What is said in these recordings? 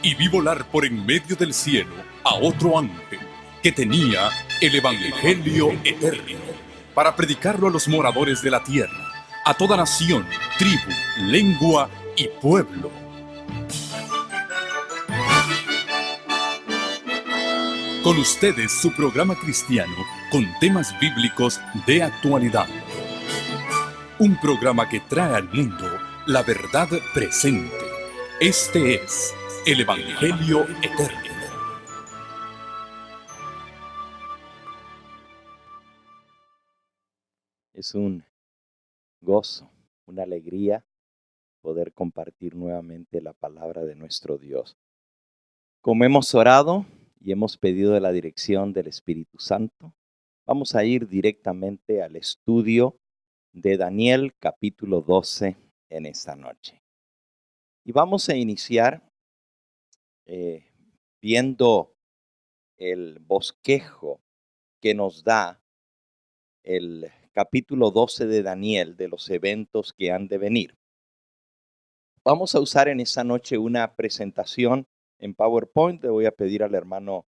y vi volar por en medio del cielo a otro ángel que tenía el Evangelio eterno para predicarlo a los moradores de la tierra, a toda nación, tribu, lengua y pueblo. Con ustedes su programa cristiano con temas bíblicos de actualidad. Un programa que trae al mundo la verdad presente. Este es el Evangelio eterno. Es un gozo, una alegría poder compartir nuevamente la palabra de nuestro Dios. Como hemos orado y hemos pedido la dirección del Espíritu Santo, vamos a ir directamente al estudio de Daniel capítulo 12 en esta noche. Y vamos a iniciar viendo el bosquejo que nos da el capítulo 12 de Daniel de los eventos que han de venir. Vamos a usar en esta noche una presentación en PowerPoint. Le voy a pedir al hermano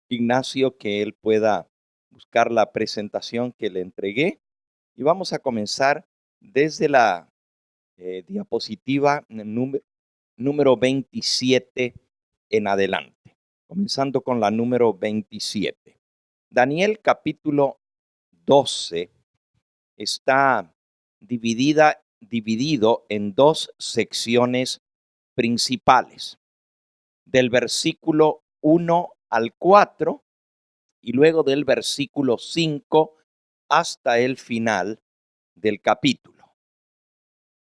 Ignacio que él pueda buscar la presentación que le entregué. Y vamos a comenzar desde la diapositiva número 27 en adelante. Comenzando con la número 27. Daniel capítulo 12 está dividido en dos secciones principales, del versículo 1 al 4 y luego del versículo 5 hasta el final del capítulo.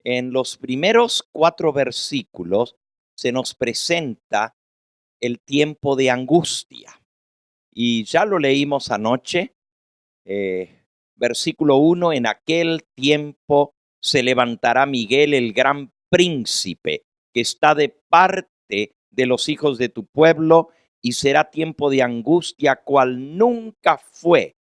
En los primeros 4 versículos se nos presenta el tiempo de angustia y ya lo leímos anoche. Versículo 1, en aquel tiempo se levantará Miguel, el gran príncipe, que está de parte de los hijos de tu pueblo, y será tiempo de angustia, cual nunca fue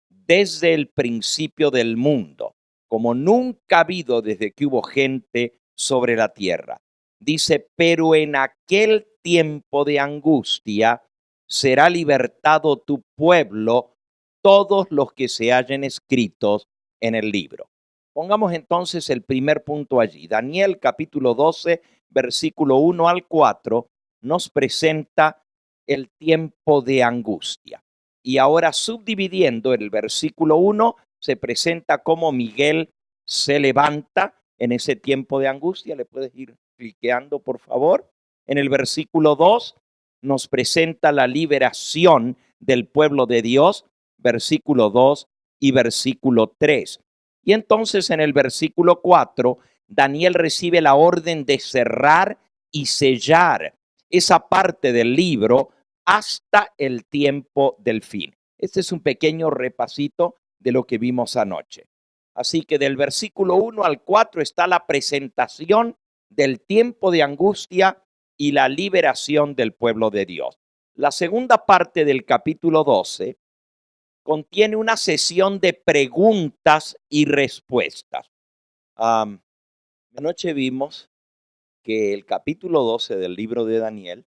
desde el principio del mundo, como nunca ha habido desde que hubo gente sobre la tierra. Dice, pero en aquel tiempo de angustia será libertado tu pueblo, todos los que se hallen escritos en el libro. Pongamos entonces el primer punto allí. Daniel capítulo 12, versículo 1 al 4, nos presenta el tiempo de angustia. Y ahora subdividiendo el versículo 1, se presenta cómo Miguel se levanta en ese tiempo de angustia. ¿Le puedes ir cliqueando, por favor? En el versículo 2 nos presenta la liberación del pueblo de Dios, versículo 2 y versículo 3. Y entonces en el versículo 4, Daniel recibe la orden de cerrar y sellar esa parte del libro hasta el tiempo del fin. Este es un pequeño repasito de lo que vimos anoche. Así que del versículo 1 al 4 está la presentación del tiempo de angustia y la liberación del pueblo de Dios. La segunda parte del capítulo 12 contiene una sesión de preguntas y respuestas. Anoche vimos que el capítulo 12 del libro de Daniel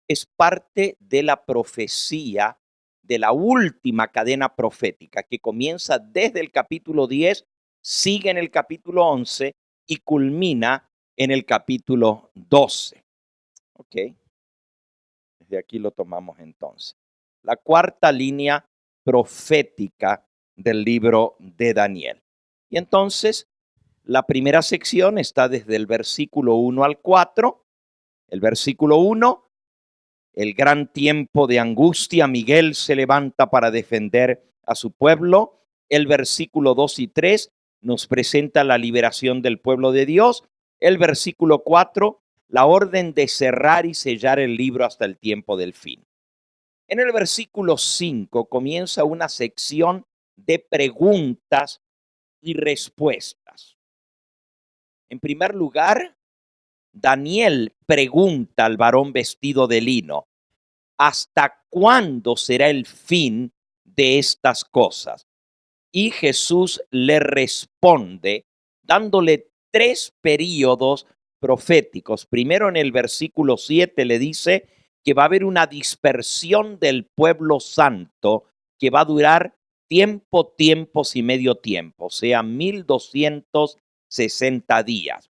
es parte de la profecía de la última cadena profética que comienza desde el capítulo 10, sigue en el capítulo 11 y culmina en el capítulo 12. Ok, desde aquí lo tomamos entonces. La cuarta línea profética del libro de Daniel. Y entonces, la primera sección está desde el versículo 1 al 4. El versículo 1, el gran tiempo de angustia, Miguel se levanta para defender a su pueblo. El versículo 2 y 3 nos presenta la liberación del pueblo de Dios. El versículo 4, la orden de cerrar y sellar el libro hasta el tiempo del fin. En el versículo 5 comienza una sección de preguntas y respuestas. En primer lugar, Daniel pregunta al varón vestido de lino, ¿hasta cuándo será el fin de estas cosas? Y Jesús le responde dándole 3 períodos proféticos. Primero en el versículo 7 le dice que va a haber una dispersión del pueblo santo que va a durar tiempos y medio tiempo, o sea, 1260 días.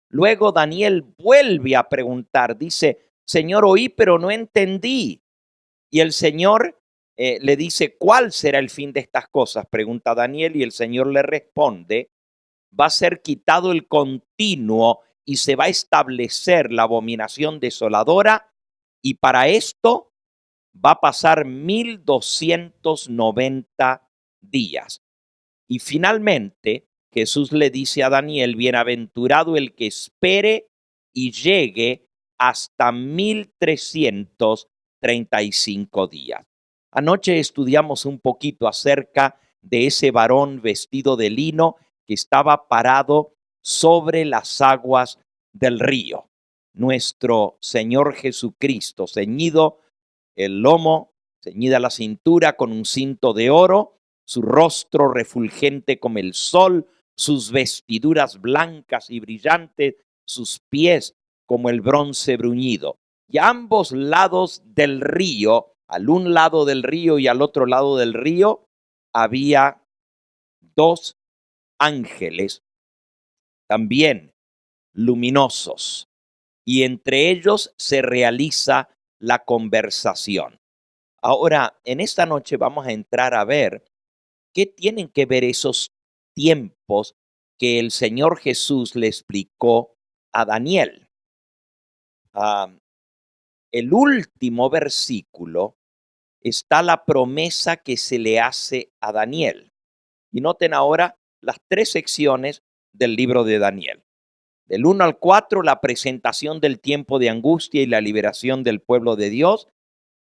Luego Daniel vuelve a preguntar, dice, Señor, oí, pero no entendí. Y el Señor le dice, ¿cuál será el fin de estas cosas? Pregunta Daniel y el Señor le responde, va a ser quitado el continuo y se va a establecer la abominación desoladora, y para esto va a pasar 1290 días. Y finalmente Jesús le dice a Daniel, bienaventurado el que espere y llegue hasta 1335 días. Anoche estudiamos un poquito acerca de ese varón vestido de lino que estaba parado sobre las aguas del río. Nuestro Señor Jesucristo, ceñido el lomo, ceñida la cintura con un cinto de oro, su rostro refulgente como el sol, sus vestiduras blancas y brillantes, sus pies como el bronce bruñido. Y a ambos lados del río, al un lado del río y al otro lado del río, había dos ángeles también luminosos, y entre ellos se realiza la conversación. Ahora, en esta noche vamos a entrar a ver qué tienen que ver esos tiempos que el Señor Jesús le explicó a Daniel. El último versículo está la promesa que se le hace a Daniel. Y noten ahora las tres secciones del libro de Daniel. Del 1 al 4, la presentación del tiempo de angustia y la liberación del pueblo de Dios.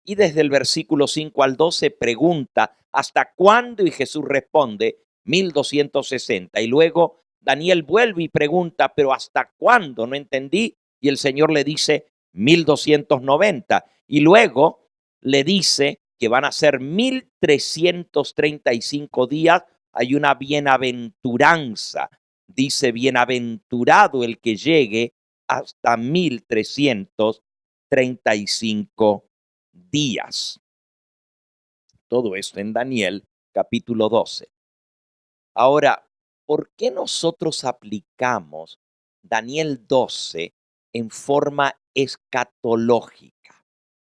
Y desde el versículo 5 al 12 pregunta, ¿hasta cuándo? Y Jesús responde, 1260. Y luego Daniel vuelve y pregunta, ¿pero hasta cuándo? No entendí. Y el Señor le dice, 1290. Y luego le dice que van a ser 1335 días. Hay una bienaventuranza. Dice, bienaventurado el que llegue hasta 1335 días. Todo esto en Daniel capítulo 12. Ahora, ¿por qué nosotros aplicamos Daniel 12 en forma escatológica?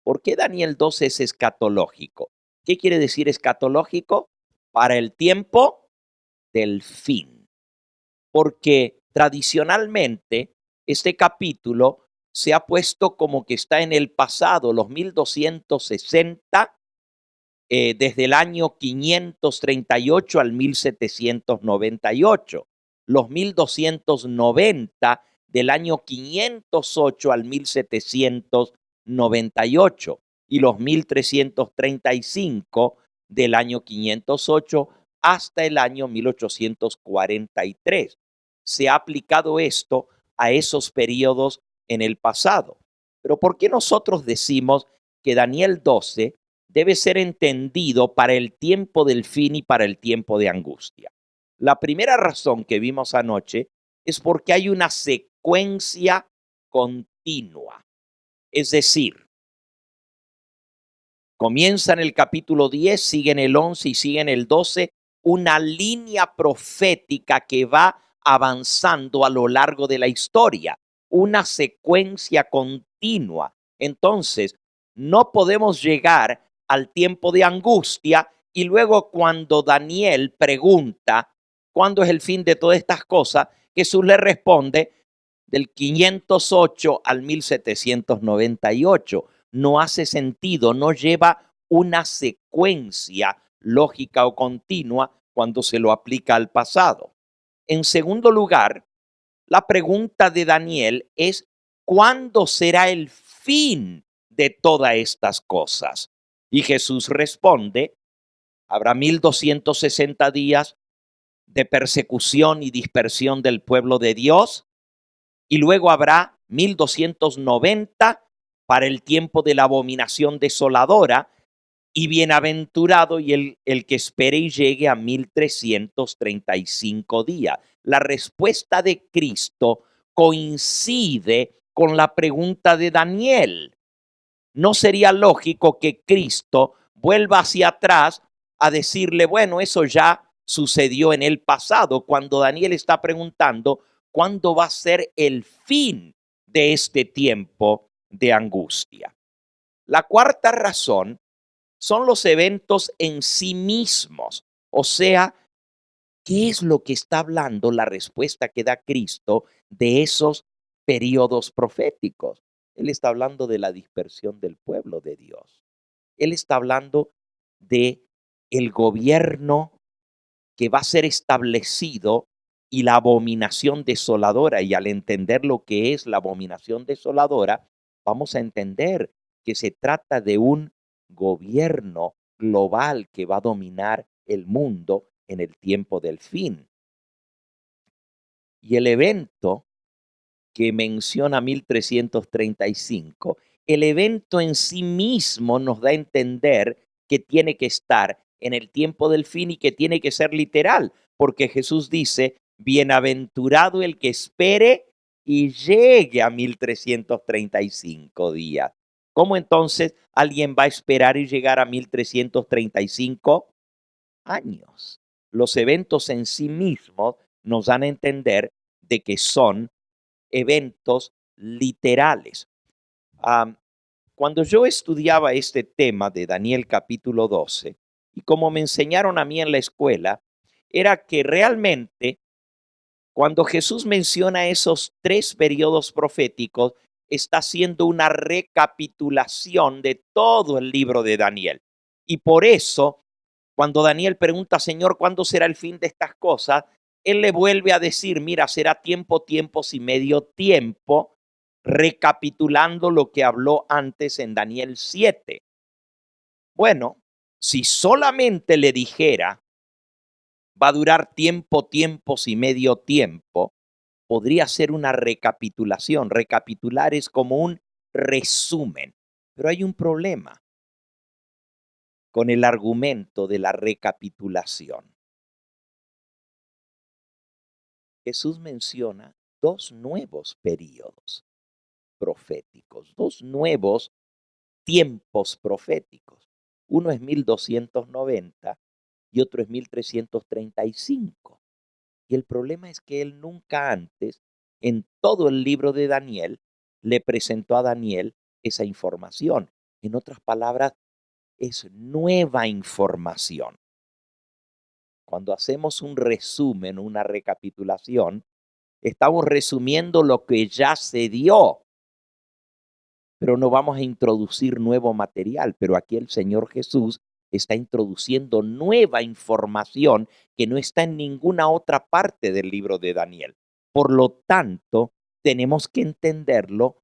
¿Por qué Daniel 12 es escatológico? ¿Qué quiere decir escatológico? Para el tiempo del fin. Porque tradicionalmente este capítulo se ha puesto como que está en el pasado, los 1260, desde el año 538 al 1798, los 1290 del año 508 al 1798 y los 1335 del año 508 hasta el año 1843. Se ha aplicado esto a esos periodos en el pasado. Pero ¿por qué nosotros decimos que Daniel 12 debe ser entendido para el tiempo del fin y para el tiempo de angustia? La primera razón que vimos anoche es porque hay una secuencia continua. Es decir, comienza en el capítulo 10, sigue en el 11 y sigue en el 12, una línea profética que va avanzando a lo largo de la historia, una secuencia continua. Entonces, no podemos llegar al tiempo de angustia y luego cuando Daniel pregunta cuándo es el fin de todas estas cosas, Jesús le responde del 508 al 1798. No hace sentido, no lleva una secuencia lógica o continua cuando se lo aplica al pasado. En segundo lugar, la pregunta de Daniel es, ¿cuándo será el fin de todas estas cosas? Y Jesús responde, habrá 1260 días de persecución y dispersión del pueblo de Dios, y luego habrá 1290 para el tiempo de la abominación desoladora, y bienaventurado y el que espere y llegue a 1335 días. La respuesta de Cristo coincide con la pregunta de Daniel. No sería lógico que Cristo vuelva hacia atrás a decirle, bueno, eso ya sucedió en el pasado, cuando Daniel está preguntando cuándo va a ser el fin de este tiempo de angustia. La cuarta razón son los eventos en sí mismos, o sea, ¿qué es lo que está hablando la respuesta que da Cristo de esos periodos proféticos? Él está hablando de la dispersión del pueblo de Dios. Él está hablando de el gobierno que va a ser establecido y la abominación desoladora. Y al entender lo que es la abominación desoladora, vamos a entender que se trata de un gobierno global que va a dominar el mundo en el tiempo del fin. Y el evento que menciona 1335, el evento en sí mismo nos da a entender que tiene que estar en el tiempo del fin y que tiene que ser literal, porque Jesús dice, bienaventurado el que espere y llegue a 1335 días. ¿Cómo entonces alguien va a esperar y llegar a 1335 años? Los eventos en sí mismos nos dan a entender de que son eventos literales. Cuando yo estudiaba este tema de Daniel capítulo 12, y como me enseñaron a mí en la escuela, era que realmente cuando Jesús menciona esos tres periodos proféticos, está haciendo una recapitulación de todo el libro de Daniel. Y por eso, cuando Daniel pregunta, Señor, ¿cuándo será el fin de estas cosas? Él le vuelve a decir, mira, será tiempo, tiempos y medio tiempo, recapitulando lo que habló antes en Daniel 7. Bueno, si solamente le dijera, va a durar tiempo, tiempos y medio tiempo, podría ser una recapitulación. Recapitular es como un resumen, pero hay un problema con el argumento de la recapitulación. Jesús menciona dos nuevos periodos proféticos, dos nuevos tiempos proféticos. Uno es 1290 y otro es 1335. Y el problema es que él nunca antes, en todo el libro de Daniel, le presentó a Daniel esa información. En otras palabras, es nueva información. Cuando hacemos un resumen, una recapitulación, estamos resumiendo lo que ya se dio, pero no vamos a introducir nuevo material. Pero aquí el Señor Jesús está introduciendo nueva información que no está en ninguna otra parte del libro de Daniel. Por lo tanto, tenemos que entenderlo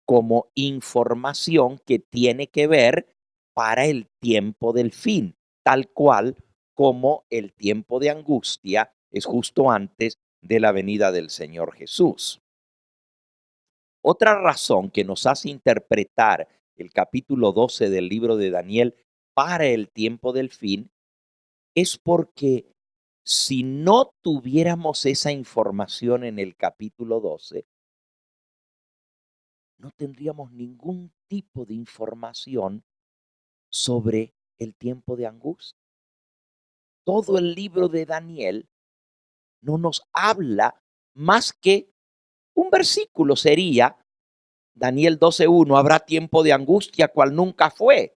como información que tiene que ver para el tiempo del fin, tal cual como el tiempo de angustia es justo antes de la venida del Señor Jesús. Otra razón que nos hace interpretar el capítulo 12 del libro de Daniel para el tiempo del fin es porque si no tuviéramos esa información en el capítulo 12, no tendríamos ningún tipo de información sobre el tiempo de angustia. Todo el libro de Daniel no nos habla más que un versículo sería Daniel 12:1, habrá tiempo de angustia cual nunca fue,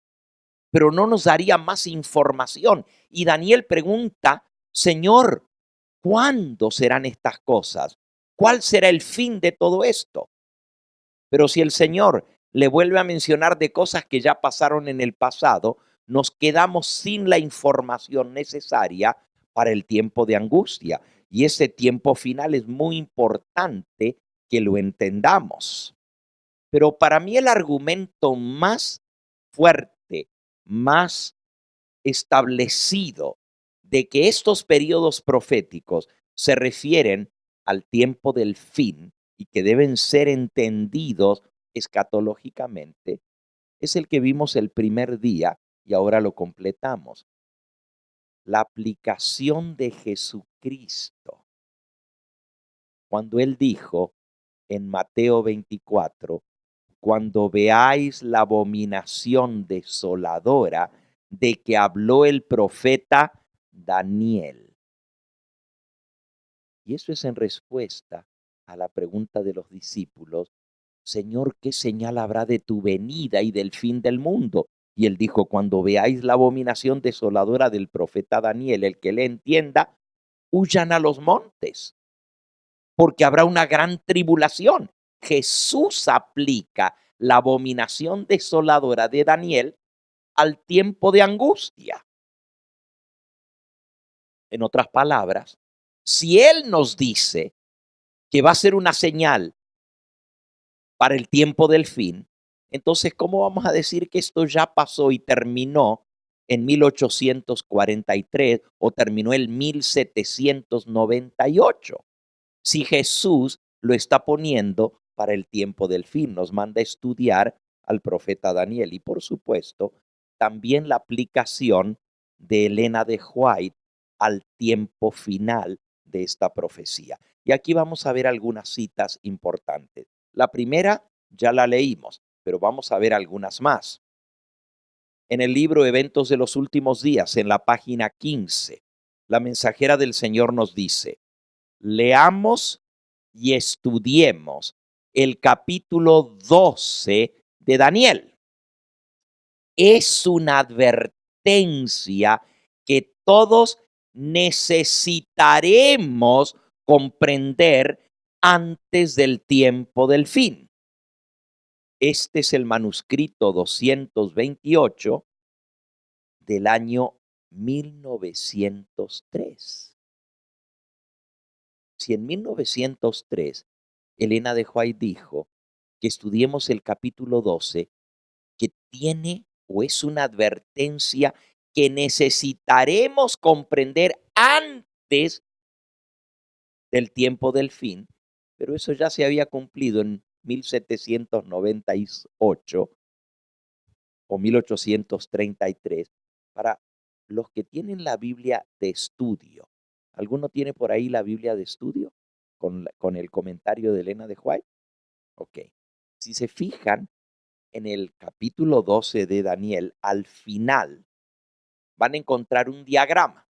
pero no nos daría más información. Y Daniel pregunta, Señor, ¿cuándo serán estas cosas? ¿Cuál será el fin de todo esto? Pero si el Señor le vuelve a mencionar de cosas que ya pasaron en el pasado, nos quedamos sin la información necesaria para el tiempo de angustia. Y ese tiempo final es muy importante que lo entendamos. Pero para mí el argumento más fuerte, más establecido de que estos periodos proféticos se refieren al tiempo del fin y que deben ser entendidos escatológicamente, es el que vimos el primer día y ahora lo completamos. La aplicación de Jesucristo. Cuando Él dijo, en Mateo 24, cuando veáis la abominación desoladora de que habló el profeta Daniel. Y eso es en respuesta a la pregunta de los discípulos: Señor, ¿qué señal habrá de tu venida y del fin del mundo? Y él dijo: cuando veáis la abominación desoladora del profeta Daniel, el que le entienda, huyan a los montes, porque habrá una gran tribulación. Jesús aplica la abominación desoladora de Daniel al tiempo de angustia. En otras palabras, si Él nos dice que va a ser una señal para el tiempo del fin, entonces, ¿cómo vamos a decir que esto ya pasó y terminó en 1843 o terminó en 1798? Si Jesús lo está poniendo para el tiempo del fin, nos manda a estudiar al profeta Daniel. Y por supuesto, también la aplicación de Elena de White al tiempo final de esta profecía. Y aquí vamos a ver algunas citas importantes. La primera ya la leímos, pero vamos a ver algunas más. En el libro Eventos de los Últimos Días, en la página 15, la mensajera del Señor nos dice: leamos y estudiemos el capítulo 12 de Daniel. Es una advertencia que todos necesitaremos comprender antes del tiempo del fin. Este es el manuscrito 228 del año 1903. Si en 1903 Elena de White dijo que estudiemos el capítulo 12, que tiene o es una advertencia que necesitaremos comprender antes del tiempo del fin, pero eso ya se había cumplido en 1798 o 1833, para los que tienen la Biblia de estudio. ¿Alguno tiene por ahí la Biblia de estudio con el comentario de Elena de White? Ok. Si se fijan en el capítulo 12 de Daniel, al final van a encontrar un diagrama.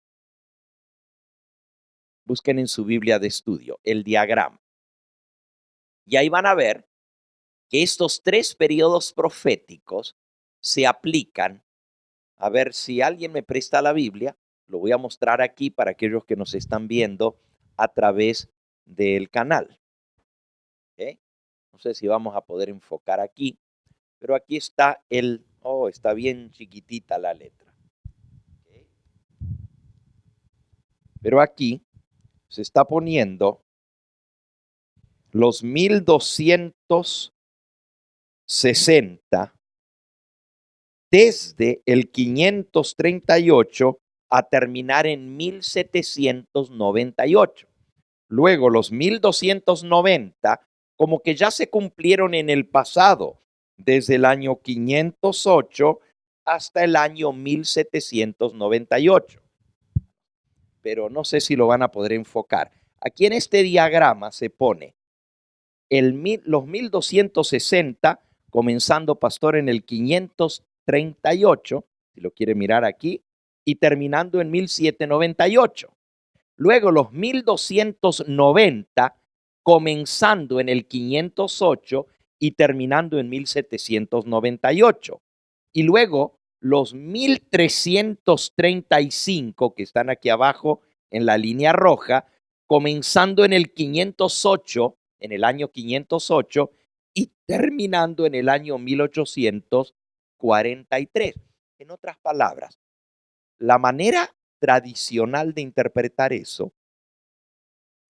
Busquen en su Biblia de estudio el diagrama. Y ahí van a ver que estos 3 periodos proféticos se aplican. A ver, si alguien me presta la Biblia, lo voy a mostrar aquí para aquellos que nos están viendo a través del canal. ¿Okay? No sé si vamos a poder enfocar aquí, pero aquí está está bien chiquitita la letra. ¿Okay? Pero aquí se está poniendo los 1260 desde el 538 a terminar en 1798. Luego los 1290 como que ya se cumplieron en el pasado, desde el año 508 hasta el año 1798. Pero no sé si lo van a poder enfocar. Aquí en este diagrama se pone los 1260, comenzando, pastor, en el 538, si lo quiere mirar aquí, y terminando en 1798. Luego los 1290, comenzando en el 508 y terminando en 1798. Y luego los 1335, que están aquí abajo en la línea roja, comenzando en el 508, en el año 508, y terminando en el año 1843. En otras palabras, la manera tradicional de interpretar eso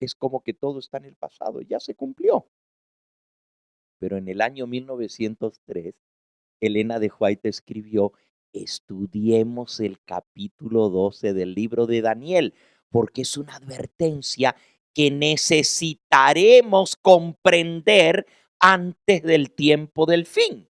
es como que todo está en el pasado, ya se cumplió. Pero en el año 1903, Elena de White escribió: estudiemos el capítulo 12 del libro de Daniel, porque es una advertencia que necesitaremos comprender antes del tiempo del fin.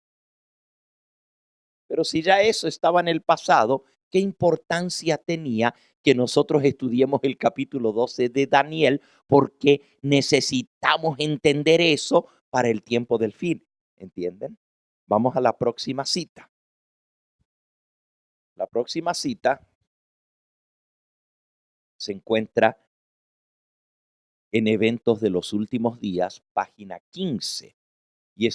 Pero si ya eso estaba en el pasado, ¿qué importancia tenía que nosotros estudiemos el capítulo 12 de Daniel? Porque necesitamos entender eso para el tiempo del fin. ¿Entienden? Vamos a la próxima cita. La próxima cita se encuentra en Eventos de los Últimos Días, página 15, y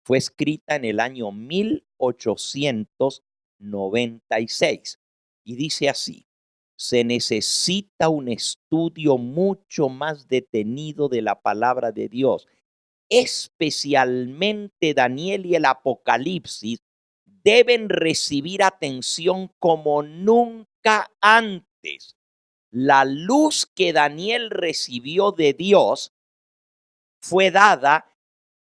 fue escrita en el año 1896, y dice así: se necesita un estudio mucho más detenido de la palabra de Dios, especialmente Daniel y el Apocalipsis deben recibir atención como nunca antes. La luz que Daniel recibió de Dios fue dada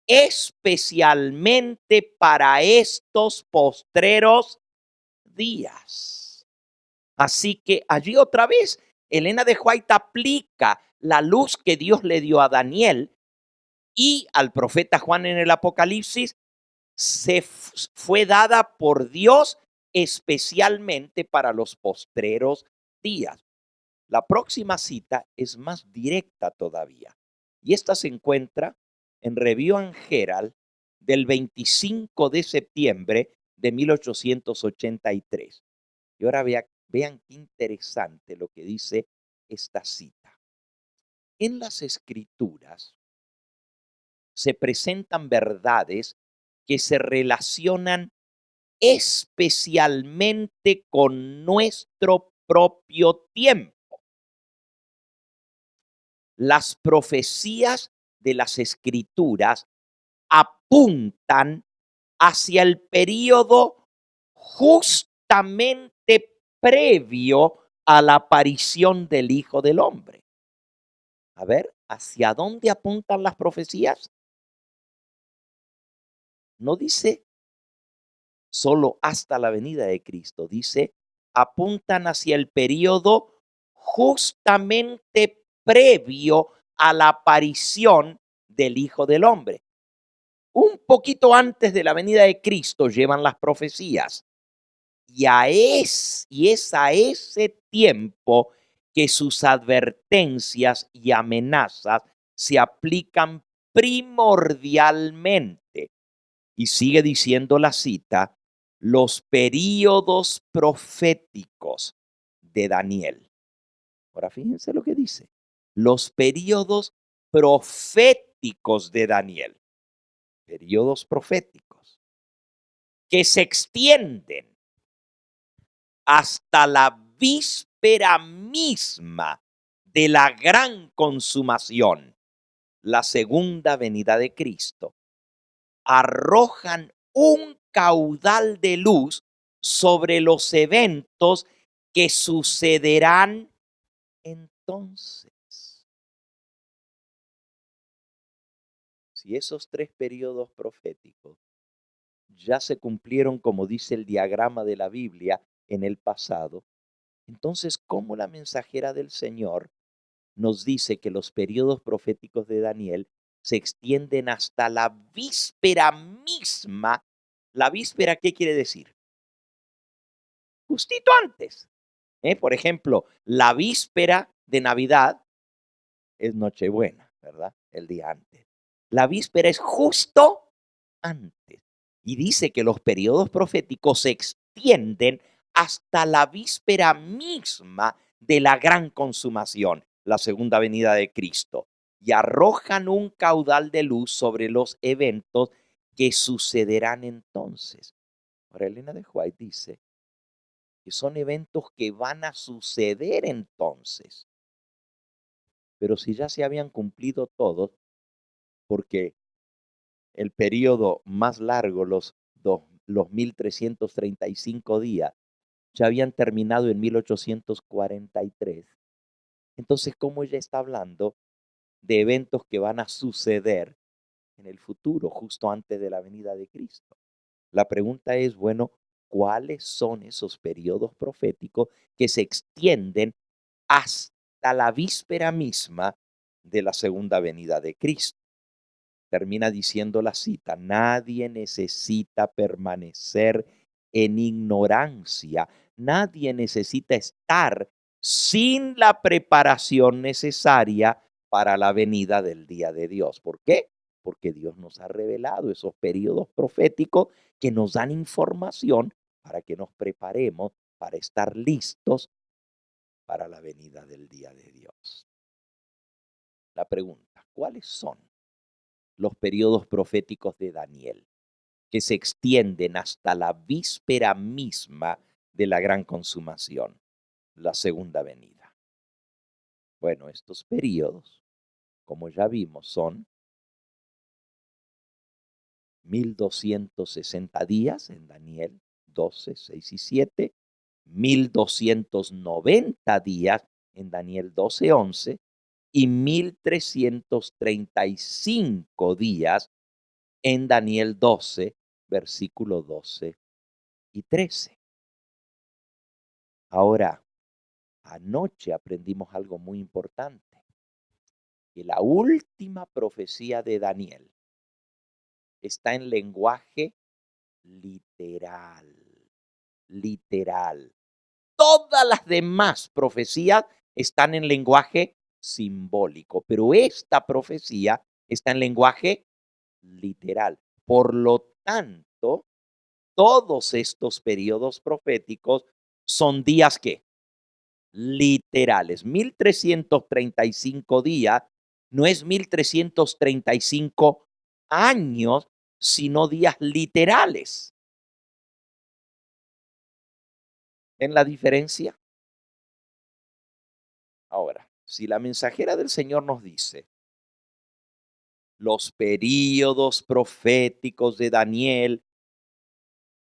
especialmente para estos postreros días. Así que allí otra vez, Elena de White aplica la luz que Dios le dio a Daniel y al profeta Juan en el Apocalipsis, fue dada por Dios especialmente para los postreros días. La próxima cita es más directa todavía, y esta se encuentra en Review and Herald del 25 de septiembre de 1883. Y ahora vean qué interesante lo que dice esta cita. En las Escrituras se presentan verdades que se relacionan especialmente con nuestro propio tiempo. Las profecías de las Escrituras apuntan hacia el período justamente previo a la aparición del Hijo del Hombre. A ver, ¿hacia dónde apuntan las profecías? No dice solo hasta la venida de Cristo, dice apuntan hacia el período justamente previo a la aparición del Hijo del Hombre. Un poquito antes de la venida de Cristo llevan las profecías. Y es a ese tiempo que sus advertencias y amenazas se aplican primordialmente. Y sigue diciendo la cita, los períodos proféticos de Daniel. Ahora fíjense lo que dice. Los períodos proféticos de Daniel. Períodos proféticos que se extienden hasta la víspera misma de la gran consumación, la segunda venida de Cristo, arrojan un caudal de luz sobre los eventos que sucederán entonces. Si esos 3 periodos proféticos ya se cumplieron, como dice el diagrama de la Biblia, en el pasado, entonces, ¿cómo la mensajera del Señor nos dice que los periodos proféticos de Daniel se extienden hasta la víspera misma? ¿La víspera qué quiere decir? Justito antes. Por ejemplo, la víspera de Navidad es Nochebuena, ¿verdad? El día antes. La víspera es justo antes. Y dice que los periodos proféticos se extienden hasta la víspera misma de la gran consumación, la segunda venida de Cristo, y arrojan un caudal de luz sobre los eventos que sucederán entonces. Ahora, Elena de White dice que son eventos que van a suceder entonces. Pero si ya se habían cumplido todos, porque el periodo más largo, los 1335 días, ya habían terminado en 1843. Entonces, ¿cómo ella está hablando de eventos que van a suceder en el futuro, justo antes de la venida de Cristo? La pregunta es, bueno, ¿cuáles son esos periodos proféticos que se extienden hasta la víspera misma de la segunda venida de Cristo? Termina diciendo la cita, nadie necesita permanecer en ignorancia, nadie necesita estar sin la preparación necesaria para la venida del día de Dios. ¿Por qué? porque Dios nos ha revelado esos periodos proféticos que nos dan información para que nos preparemos para estar listos para la venida del día de Dios. La pregunta, ¿cuáles son los periodos proféticos de Daniel que se extienden hasta la víspera misma de la gran consumación, la segunda venida? Bueno, estos periodos, como ya vimos, son 1260 días en Daniel 12, 6 y 7, 1290 días en Daniel 12, 11 y 1335 días en Daniel 12, versículo 12 y 13. Ahora, anoche aprendimos algo muy importante, que la última profecía de Daniel está en lenguaje literal, literal. Todas las demás profecías están en lenguaje simbólico, pero esta profecía está en lenguaje literal. Por lo tanto, todos estos periodos proféticos son días que literales. 1335 días no es 1335 años, sino días literales. ¿Ven la diferencia? Ahora, si la mensajera del Señor nos dice, los períodos proféticos de Daniel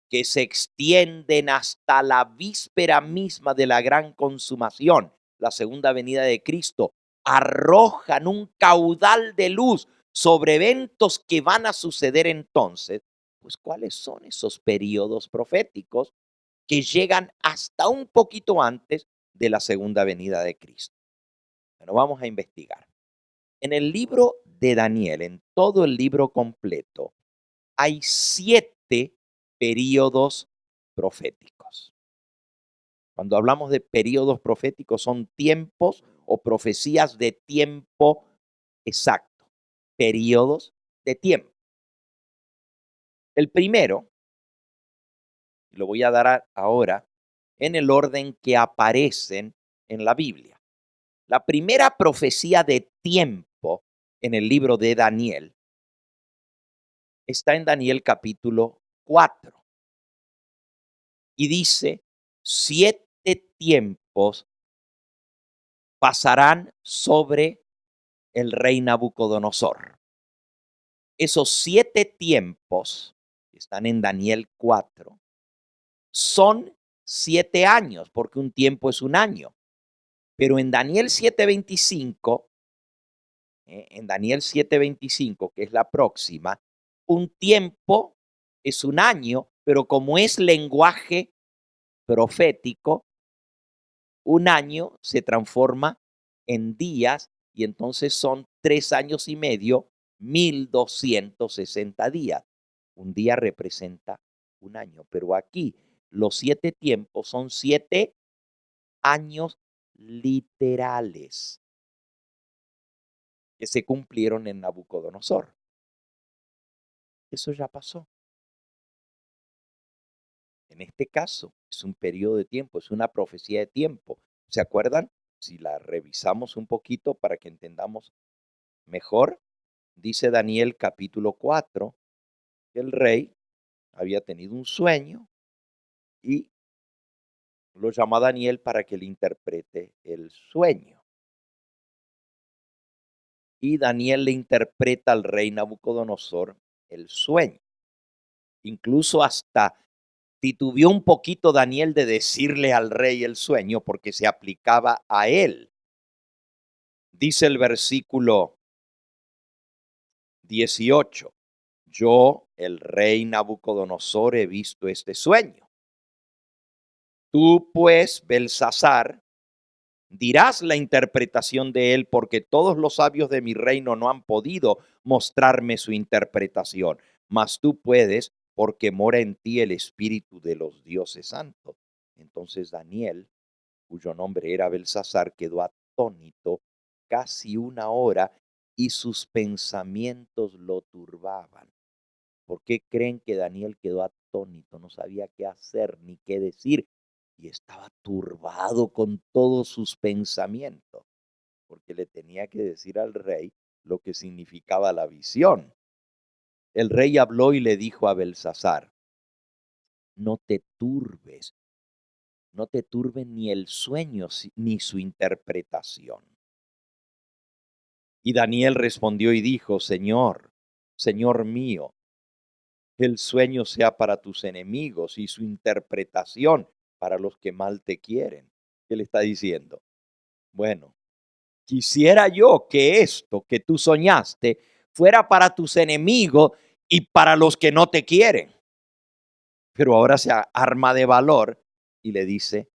que se extienden hasta la víspera misma de la gran consumación, la segunda venida de Cristo, arrojan un caudal de luz sobre eventos que van a suceder entonces, pues ¿cuáles son esos periodos proféticos que llegan hasta un poquito antes de la segunda venida de Cristo? Bueno, vamos a investigar. En el libro de Daniel, en todo el libro completo, hay 7 periodos proféticos. Cuando hablamos de periodos proféticos, son tiempos o profecías de tiempo exacto. Periodos de tiempo. El primero, lo voy a dar ahora en el orden que aparecen en la Biblia. La primera profecía de tiempo en el libro de Daniel está en Daniel capítulo 4 y dice, 7 tiempos pasarán sobre el rey Nabucodonosor. Esos 7 tiempos que están en Daniel 4 son 7 años, porque un tiempo es un año. Pero en Daniel 7:25, que es la próxima, un tiempo es un año, pero como es lenguaje profético, un año se transforma en días y entonces son 3 años y medio, 1260 días. Un día representa un año, pero aquí los 7 tiempos son 7 años literales que se cumplieron en Nabucodonosor. Eso ya pasó. En este caso, es un periodo de tiempo, es una profecía de tiempo. ¿Se acuerdan? Si la revisamos un poquito para que entendamos mejor, dice Daniel capítulo 4, que el rey había tenido un sueño y lo llama a Daniel para que le interprete el sueño. Y Daniel le interpreta al rey Nabucodonosor el sueño. Incluso hasta titubeó un poquito Daniel de decirle al rey el sueño porque se aplicaba a él. Dice el versículo 18, yo, el rey Nabucodonosor, he visto este sueño. Tú, pues, Belsasar, dirás la interpretación de él, porque todos los sabios de mi reino no han podido mostrarme su interpretación, mas tú puedes, porque mora en ti el espíritu de los dioses santos. Entonces Daniel, cuyo nombre era Belsasar, quedó atónito casi una hora y sus pensamientos lo turbaban. ¿Por qué creen que Daniel quedó atónito? No sabía qué hacer ni qué decir y estaba turbado con todos sus pensamientos, porque le tenía que decir al rey lo que significaba la visión. El rey habló y le dijo a Belsasar: no te turbes, no te turbe ni el sueño ni su interpretación. Y Daniel respondió y dijo: Señor, Señor mío, que el sueño sea para tus enemigos y su interpretación para los que mal te quieren. ¿Qué le está diciendo? Bueno, quisiera yo que esto que tú soñaste fuera para tus enemigos y para los que no te quieren. Pero ahora se arma de valor y le dice: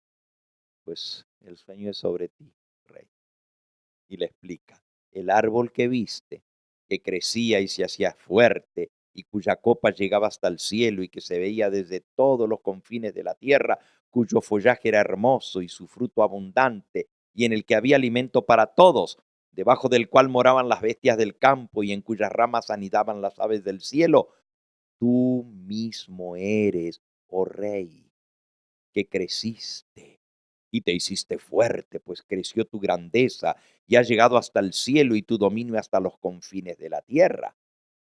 pues el sueño es sobre ti, rey. Y le explica: el árbol que viste, que crecía y se hacía fuerte, y cuya copa llegaba hasta el cielo y que se veía desde todos los confines de la tierra, cuyo follaje era hermoso y su fruto abundante, y en el que había alimento para todos, debajo del cual moraban las bestias del campo y en cuyas ramas anidaban las aves del cielo, tú mismo eres, oh rey, que creciste y te hiciste fuerte, pues creció tu grandeza y has llegado hasta el cielo y tu dominio hasta los confines de la tierra.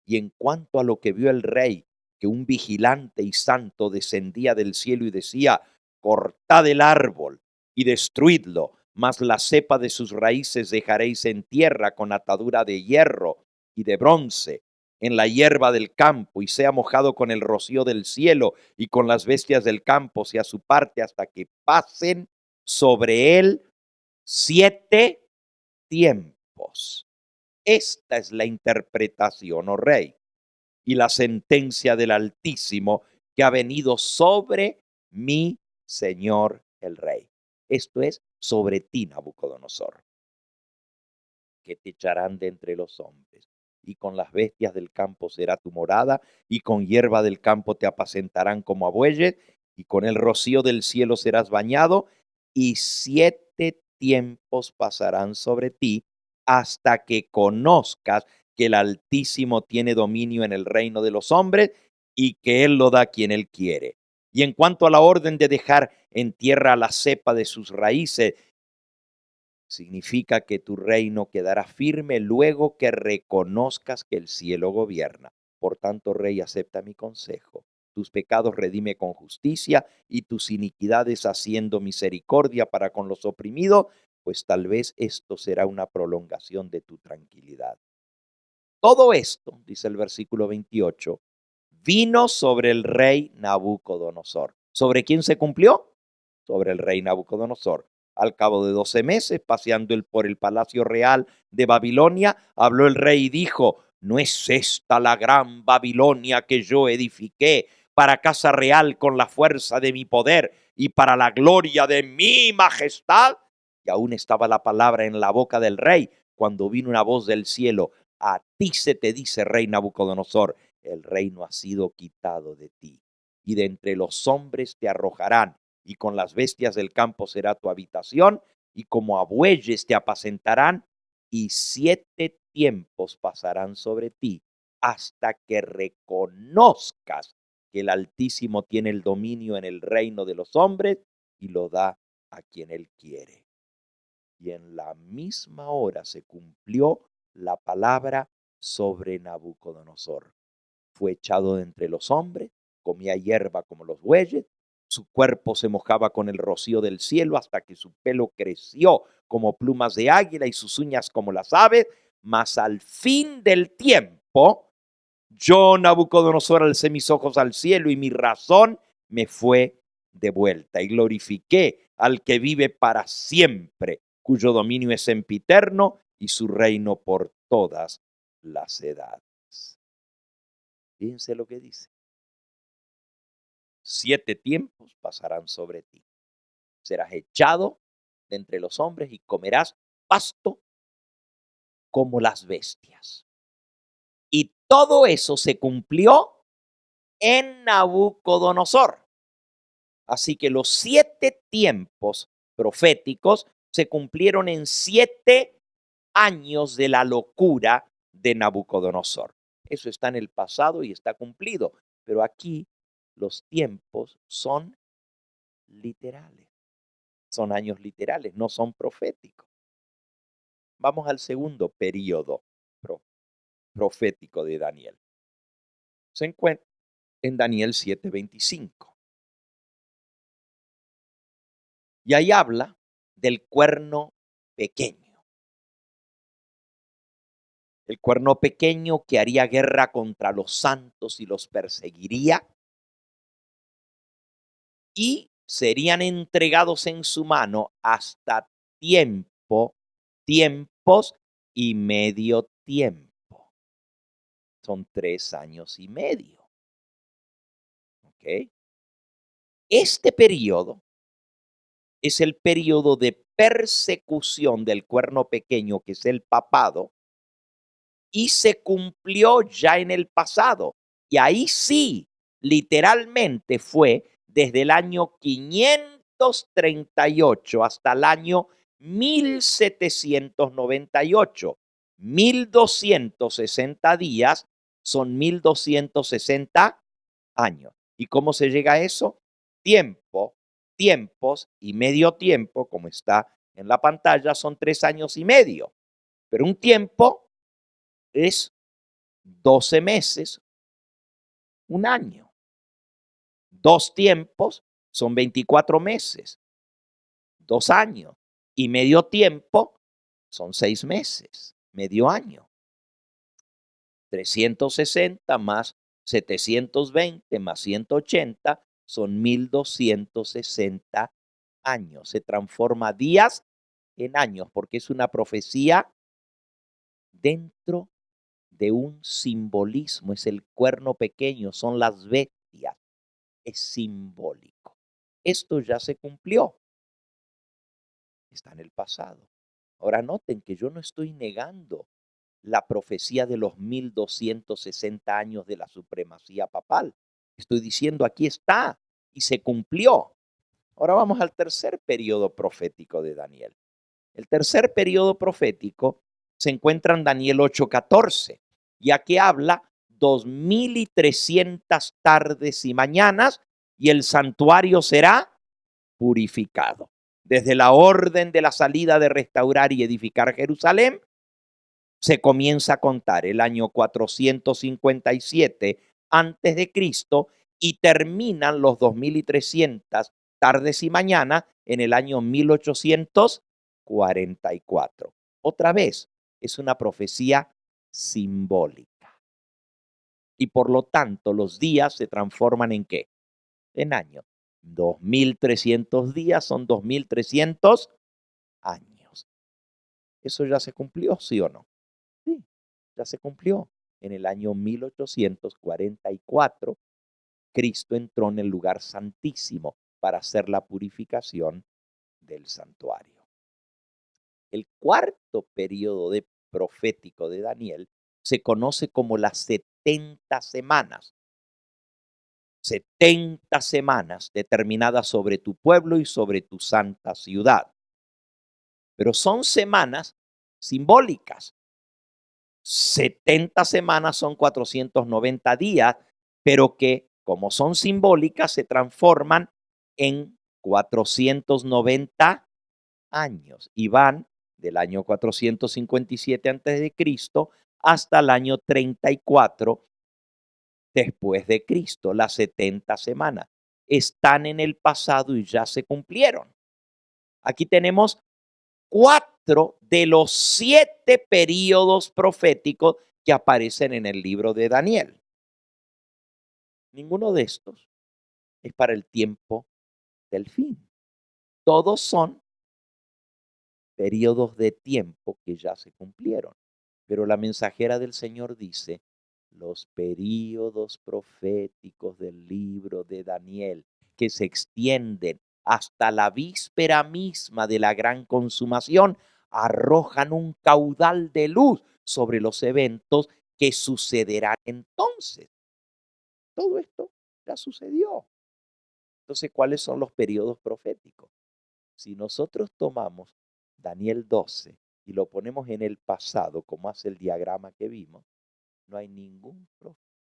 Y en cuanto a lo que vio el rey, que un vigilante y santo descendía del cielo y decía: cortad el árbol y destruidlo, mas la cepa de sus raíces dejaréis en tierra con atadura de hierro y de bronce, en la hierba del campo, y sea mojado con el rocío del cielo y con las bestias del campo, sea su parte, hasta que pasen sobre él 7 tiempos. Esta es la interpretación, oh rey, y la sentencia del Altísimo que ha venido sobre mi señor el rey. Esto es sobre ti, Nabucodonosor, que te echarán de entre los hombres, y con las bestias del campo será tu morada, y con hierba del campo te apacentarán como a bueyes, y con el rocío del cielo serás bañado, y 7 tiempos pasarán sobre ti, hasta que conozcas que el Altísimo tiene dominio en el reino de los hombres, y que Él lo da a quien Él quiere. Y en cuanto a la orden de dejar en tierra la cepa de sus raíces, significa que tu reino quedará firme luego que reconozcas que el cielo gobierna. Por tanto, rey, acepta mi consejo. Tus pecados redime con justicia y tus iniquidades haciendo misericordia para con los oprimidos, pues tal vez esto será una prolongación de tu tranquilidad. Todo esto, dice el versículo 28, vino sobre el rey Nabucodonosor. ¿Sobre quién se cumplió? Sobre el rey Nabucodonosor. Al cabo de 12 meses, paseando él por el palacio real de Babilonia, habló el rey y dijo: ¿no es esta la gran Babilonia que yo edifiqué para casa real con la fuerza de mi poder y para la gloria de mi majestad? Y aún estaba la palabra en la boca del rey cuando vino una voz del cielo: a ti se te dice, rey Nabucodonosor, el reino ha sido quitado de ti, y de entre los hombres te arrojarán, y con las bestias del campo será tu habitación, y como a bueyes te apacentarán, y 7 tiempos pasarán sobre ti, hasta que reconozcas que el Altísimo tiene el dominio en el reino de los hombres, y lo da a quien Él quiere. Y en la misma hora se cumplió la palabra sobre Nabucodonosor. Fue echado de entre los hombres, comía hierba como los bueyes, su cuerpo se mojaba con el rocío del cielo hasta que su pelo creció como plumas de águila y sus uñas como las aves, mas al fin del tiempo, yo, Nabucodonosor, alcé mis ojos al cielo y mi razón me fue devuelta y glorifiqué al que vive para siempre, cuyo dominio es sempiterno y su reino por todas las edades. Fíjense lo que dice: 7 tiempos pasarán sobre ti. Serás echado de entre los hombres y comerás pasto como las bestias. Y todo eso se cumplió en Nabucodonosor. Así que los 7 tiempos proféticos se cumplieron en 7 años de la locura de Nabucodonosor. Eso está en el pasado y está cumplido, pero aquí los tiempos son literales, son años literales, no son proféticos. Vamos al segundo periodo profético de Daniel. Se encuentra en Daniel 7:25. Y ahí habla del cuerno pequeño. El cuerno pequeño que haría guerra contra los santos y los perseguiría. Y serían entregados en su mano hasta tiempos y medio tiempo. Son 3 años y medio. ¿Ok? Este periodo es el periodo de persecución del cuerno pequeño, que es el papado, y se cumplió ya en el pasado. Y ahí sí, literalmente fue desde el año 538 hasta el año 1798. 1260 días son 1260 años. ¿Y cómo se llega a eso? Tiempos y medio tiempo, como está en la pantalla, son 3 años y medio. Pero un tiempo es 12 meses, un año. 2 tiempos son 24 meses, 2 años. Y medio tiempo son 6 meses, medio año. 360 más 720 más 180 son 1260 años. Se transforma días en años porque es una profecía dentro de un simbolismo. Es el cuerno pequeño, son las bestias. Es simbólico. Esto ya se cumplió. Está en el pasado. Ahora noten que yo no estoy negando la profecía de los 1260 años de la supremacía papal. Estoy diciendo, aquí está y se cumplió. Ahora vamos al tercer periodo profético de Daniel. El tercer periodo profético se encuentra en Daniel 8:14, ya que habla 2300 tardes y mañanas y el santuario será purificado. Desde la orden de la salida de restaurar y edificar Jerusalén, se comienza a contar el año 457 antes de Cristo y terminan los 2300 tardes y mañanas en el año 1844. Otra vez, es una profecía simbólica. Y por lo tanto, los días se transforman ¿en qué? En años. 2300 días son 2300 años. ¿Eso ya se cumplió, sí o no? Sí, ya se cumplió. En el año 1844, Cristo entró en el lugar santísimo para hacer la purificación del santuario. El cuarto periodo profético de Daniel se conoce como las 70 semanas. 70 semanas determinadas sobre tu pueblo y sobre tu santa ciudad. Pero son semanas simbólicas. 70 semanas son 490 días, pero que como son simbólicas se transforman en 490 años y van del año 457 antes de Cristo hasta el año 34 después de Cristo. Las 70 semanas están en el pasado y ya se cumplieron. Aquí tenemos 4 de los 7 periodos proféticos que aparecen en el libro de Daniel. Ninguno de estos es para el tiempo del fin. Todos son periodos de tiempo que ya se cumplieron. Pero la mensajera del Señor dice, los periodos proféticos del libro de Daniel, que se extienden hasta la víspera misma de la gran consumación, arrojan un caudal de luz sobre los eventos que sucederán entonces. Todo esto ya sucedió. Entonces, ¿cuáles son los periodos proféticos? Si nosotros tomamos Daniel 12 y lo ponemos en el pasado, como hace el diagrama que vimos, no hay ningún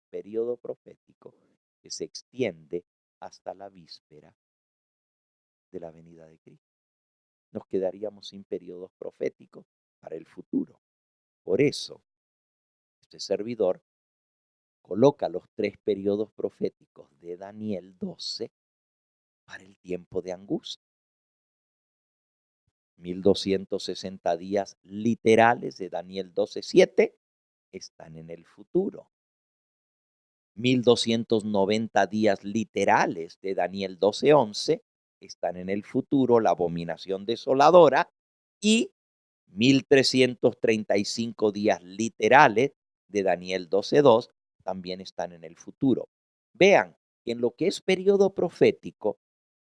periodo profético que se extiende hasta la víspera de la venida de Cristo. Nos quedaríamos sin periodos proféticos para el futuro. Por eso, este servidor coloca los 3 periodos proféticos de Daniel 12 para el tiempo de angustia. 1260 días literales de Daniel 12:7 están en el futuro. 1290 días literales de Daniel 12:11 están en el futuro, la abominación desoladora, y 1335 días literales de Daniel 12:2 también están en el futuro. Vean que en lo que es periodo profético,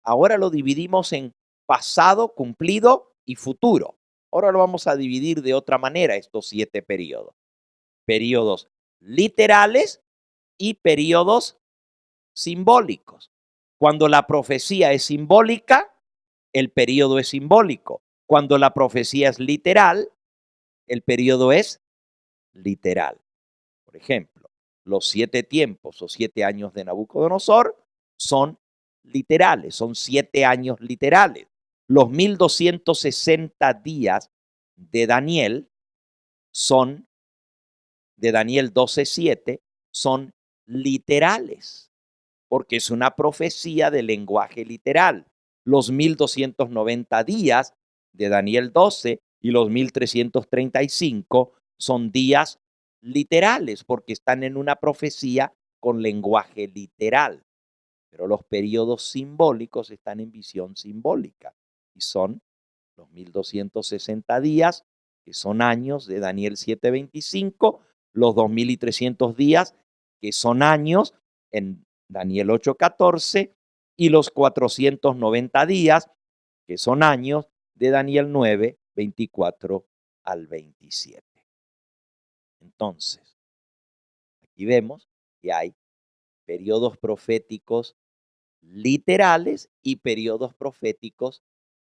ahora lo dividimos en pasado, cumplido y futuro. Ahora lo vamos a dividir de otra manera, estos 7 periodos. Periodos literales y periodos simbólicos. Cuando la profecía es simbólica, el periodo es simbólico. Cuando la profecía es literal, el periodo es literal. Por ejemplo, los 7 tiempos o 7 años de Nabucodonosor son literales, son 7 años literales. Los 1260 días de Daniel son, de Daniel 12:7, son literales, porque es una profecía de lenguaje literal. Los 1290 días de Daniel 12 y los 1335 son días literales, porque están en una profecía con lenguaje literal. Pero los periodos simbólicos están en visión simbólica y son los 1260 días, que son años de Daniel 7:25, los 2300 días, que son años en Daniel 8:14, y los 490 días, que son años de Daniel 9:24 al 27. Entonces, aquí vemos que hay periodos proféticos literales y periodos proféticos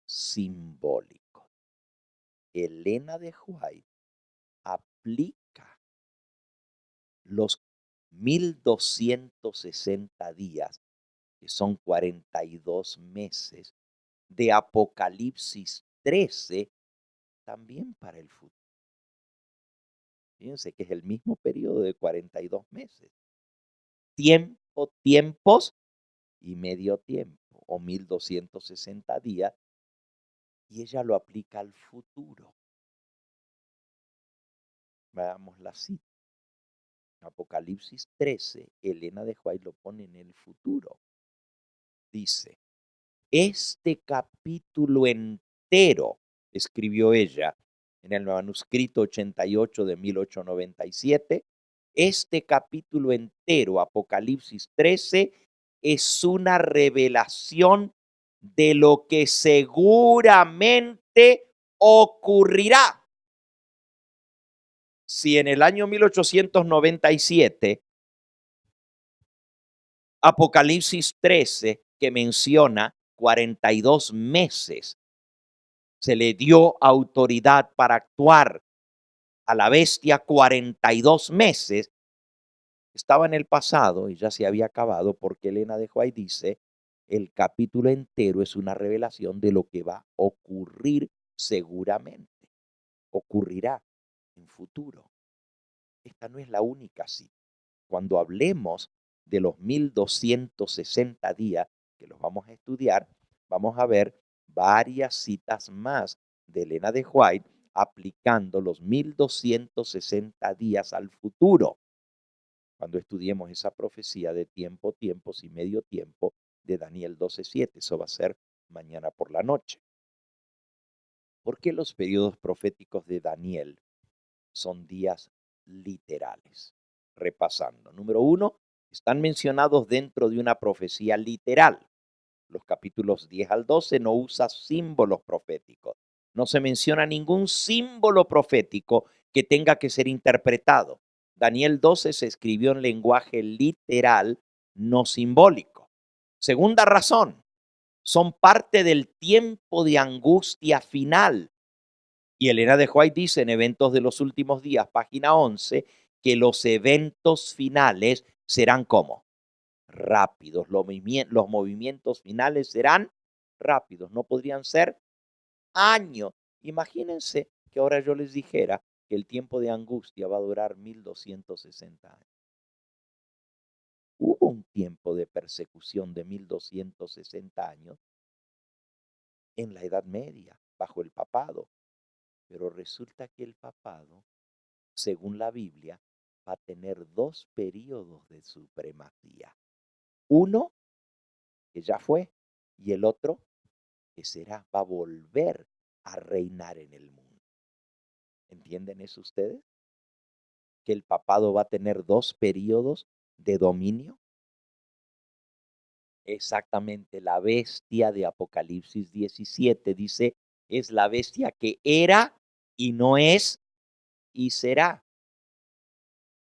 simbólicos. Elena de White aplica los 1260 días, que son 42 meses, de Apocalipsis 13, también para el futuro. Fíjense que es el mismo periodo de 42 meses. Tiempos y medio tiempo, o 1260 días, y ella lo aplica al futuro. Veamos la cita. Apocalipsis 13, Elena de White lo pone en el futuro. Dice, este capítulo entero, escribió ella en el manuscrito 88 de 1897, este capítulo entero, Apocalipsis 13, es una revelación de lo que seguramente ocurrirá. Si en el año 1897, Apocalipsis 13, que menciona 42 meses, se le dio autoridad para actuar a la bestia 42 meses, estaba en el pasado y ya se había acabado, porque Elena de White dice, el capítulo entero es una revelación de lo que va a ocurrir seguramente, ocurrirá en futuro. Esta no es la única cita. Cuando hablemos de los 1260 días, que los vamos a estudiar, vamos a ver varias citas más de Elena de White aplicando los 1260 días al futuro. Cuando estudiemos esa profecía de tiempo, tiempos y medio tiempo de Daniel 12:7, eso va a ser mañana por la noche. ¿Por qué los periodos proféticos de Daniel son días literales? Repasando. Número 1, están mencionados dentro de una profecía literal. Los capítulos 10 al 12 no usa símbolos proféticos. No se menciona ningún símbolo profético que tenga que ser interpretado. Daniel 12 se escribió en lenguaje literal, no simbólico. Segunda razón, son parte del tiempo de angustia final. Y Elena de White dice en Eventos de los Últimos Días, página 11, que los eventos finales serán como rápidos. Los movimientos finales serán rápidos, no podrían ser años. Imagínense que ahora yo les dijera que el tiempo de angustia va a durar 1260 años. Hubo un tiempo de persecución de 1260 años en la Edad Media, bajo el papado. Pero resulta que el papado, según la Biblia, va a tener 2 periodos de supremacía. Uno que ya fue y el otro que será, va a volver a reinar en el mundo. ¿Entienden eso ustedes? Que el papado va a tener 2 periodos de dominio. Exactamente, la bestia de Apocalipsis 17 dice, es la bestia que era y no es y será.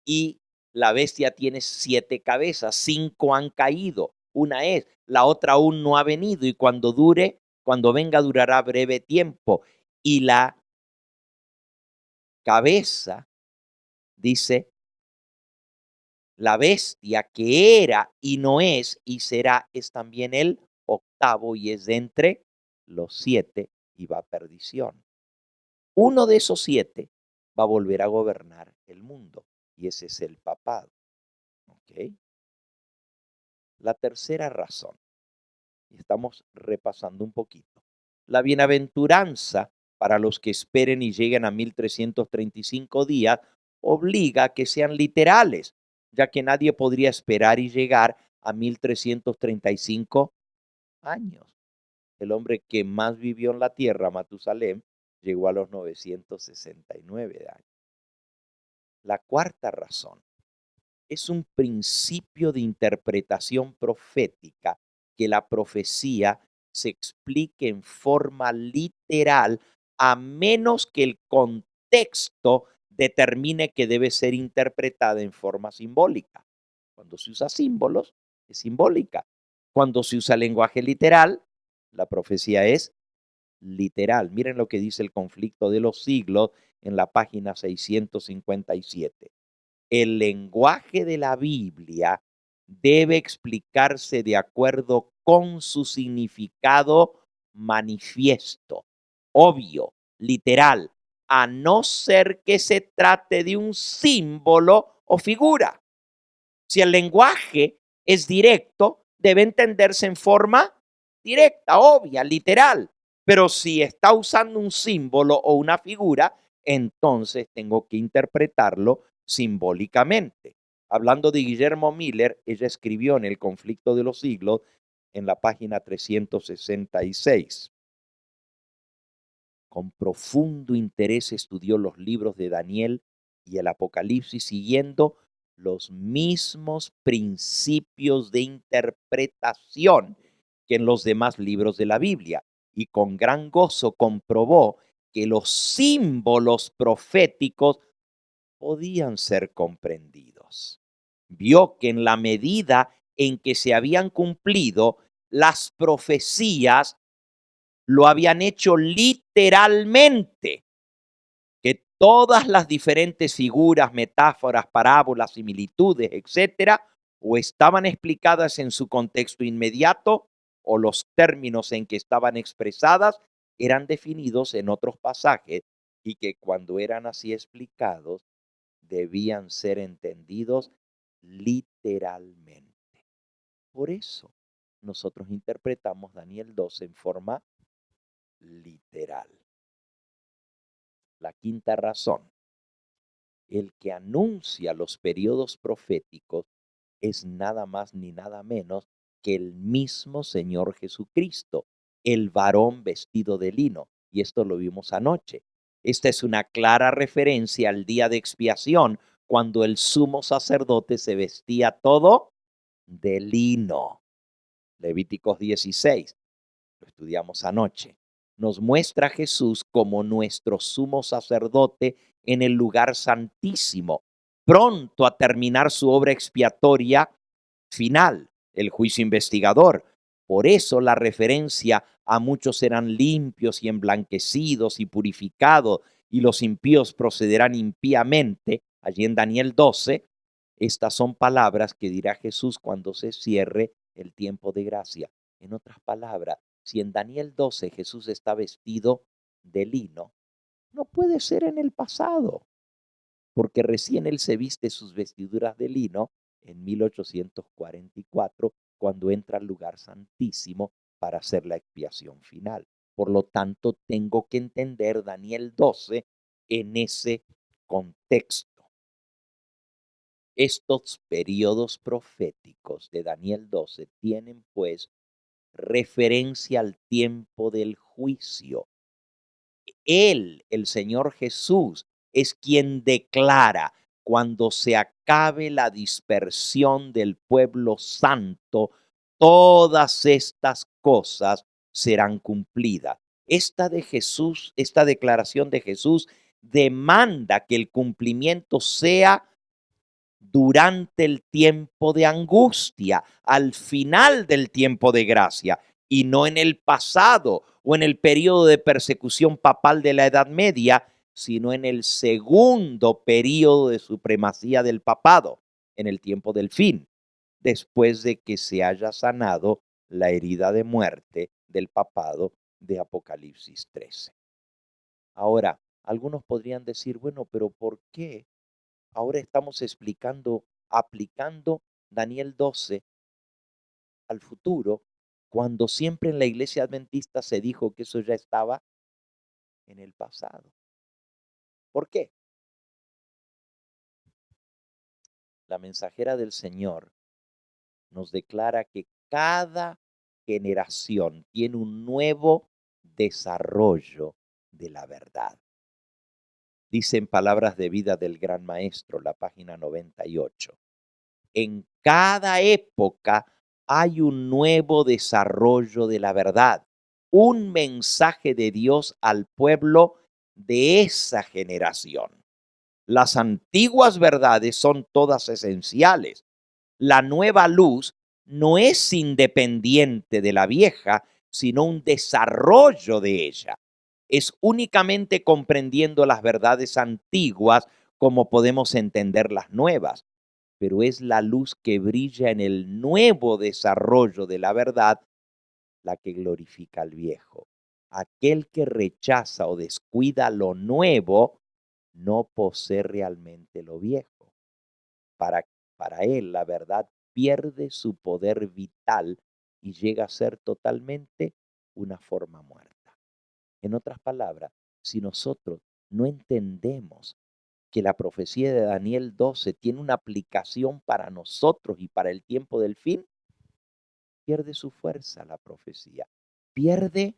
Y la bestia tiene 7 cabezas, 5 han caído, una es, la otra aún no ha venido y cuando venga durará breve tiempo. Y la cabeza, dice, la bestia que era y no es y será, es también el octavo y es de entre los 7 y va a perdición. Uno de esos 7 va a volver a gobernar el mundo y ese es el papado. ¿Ok? La tercera razón, y estamos repasando un poquito, la bienaventuranza para los que esperen y lleguen a 1335 días obliga a que sean literales, ya que nadie podría esperar y llegar a 1335 años. El hombre que más vivió en la tierra, Matusalem, llegó a los 969 años. La cuarta razón es un principio de interpretación profética que la profecía se explique en forma literal a menos que el contexto determine que debe ser interpretada en forma simbólica. Cuando se usa símbolos, es simbólica. Cuando se usa lenguaje literal, la profecía es literal. Miren lo que dice el Conflicto de los Siglos en la página 657. El lenguaje de la Biblia debe explicarse de acuerdo con su significado manifiesto, obvio, literal, a no ser que se trate de un símbolo o figura. Si el lenguaje es directo, debe entenderse en forma directa, obvia, literal. Pero si está usando un símbolo o una figura, entonces tengo que interpretarlo simbólicamente. Hablando de Guillermo Miller, ella escribió en El Conflicto de los Siglos, en la página 366. Con profundo interés estudió los libros de Daniel y el Apocalipsis, siguiendo los mismos principios de interpretación que en los demás libros de la Biblia, y con gran gozo comprobó que los símbolos proféticos podían ser comprendidos. Vio que en la medida en que se habían cumplido las profecías, lo habían hecho literalmente, que todas las diferentes figuras, metáforas, parábolas, similitudes, etcétera, o estaban explicadas en su contexto inmediato, o los términos en que estaban expresadas eran definidos en otros pasajes, y que cuando eran así explicados, debían ser entendidos literalmente. Por eso, nosotros interpretamos Daniel 12 en forma literal. La quinta razón, el que anuncia los periodos proféticos es nada más ni nada menos que el mismo Señor Jesucristo, el varón vestido de lino. Y esto lo vimos anoche. Esta es una clara referencia al día de expiación, cuando el sumo sacerdote se vestía todo de lino. Levíticos 16, lo estudiamos anoche. Nos muestra a Jesús como nuestro sumo sacerdote en el lugar santísimo, pronto a terminar su obra expiatoria final, el juicio investigador. Por eso la referencia a muchos serán limpios y emblanquecidos y purificados, y los impíos procederán impíamente. Allí en Daniel 12, estas son palabras que dirá Jesús cuando se cierre el tiempo de gracia. En otras palabras, si en Daniel 12 Jesús está vestido de lino, no puede ser en el pasado, porque recién él se viste sus vestiduras de lino en 1844, cuando entra al lugar santísimo para hacer la expiación final. Por lo tanto, tengo que entender Daniel 12 en ese contexto. Estos periodos proféticos de Daniel 12 tienen pues referencia al tiempo del juicio. Él, el Señor Jesús, es quien declara: cuando se acabe la dispersión del pueblo santo, todas estas cosas serán cumplidas. Esta declaración de Jesús demanda que el cumplimiento sea durante el tiempo de angustia, al final del tiempo de gracia, y no en el pasado o en el periodo de persecución papal de la Edad Media, sino en el segundo periodo de supremacía del papado, en el tiempo del fin, después de que se haya sanado la herida de muerte del papado de Apocalipsis 13. Ahora, algunos podrían decir, bueno, pero ¿por qué ahora estamos aplicando Daniel 12 al futuro, cuando siempre en la iglesia adventista se dijo que eso ya estaba en el pasado? ¿Por qué? La mensajera del Señor nos declara que cada generación tiene un nuevo desarrollo de la verdad. Dice en Palabras de Vida del Gran Maestro, la página 98. En cada época hay un nuevo desarrollo de la verdad, un mensaje de Dios al pueblo de esa generación. Las antiguas verdades son todas esenciales. La nueva luz no es independiente de la vieja, sino un desarrollo de ella. Es únicamente comprendiendo las verdades antiguas como podemos entender las nuevas, pero es la luz que brilla en el nuevo desarrollo de la verdad la que glorifica al viejo. Aquel que rechaza o descuida lo nuevo no posee realmente lo viejo. Para él la verdad pierde su poder vital y llega a ser totalmente una forma muerta. En otras palabras, si nosotros no entendemos que la profecía de Daniel 12 tiene una aplicación para nosotros y para el tiempo del fin, pierde su fuerza la profecía, pierde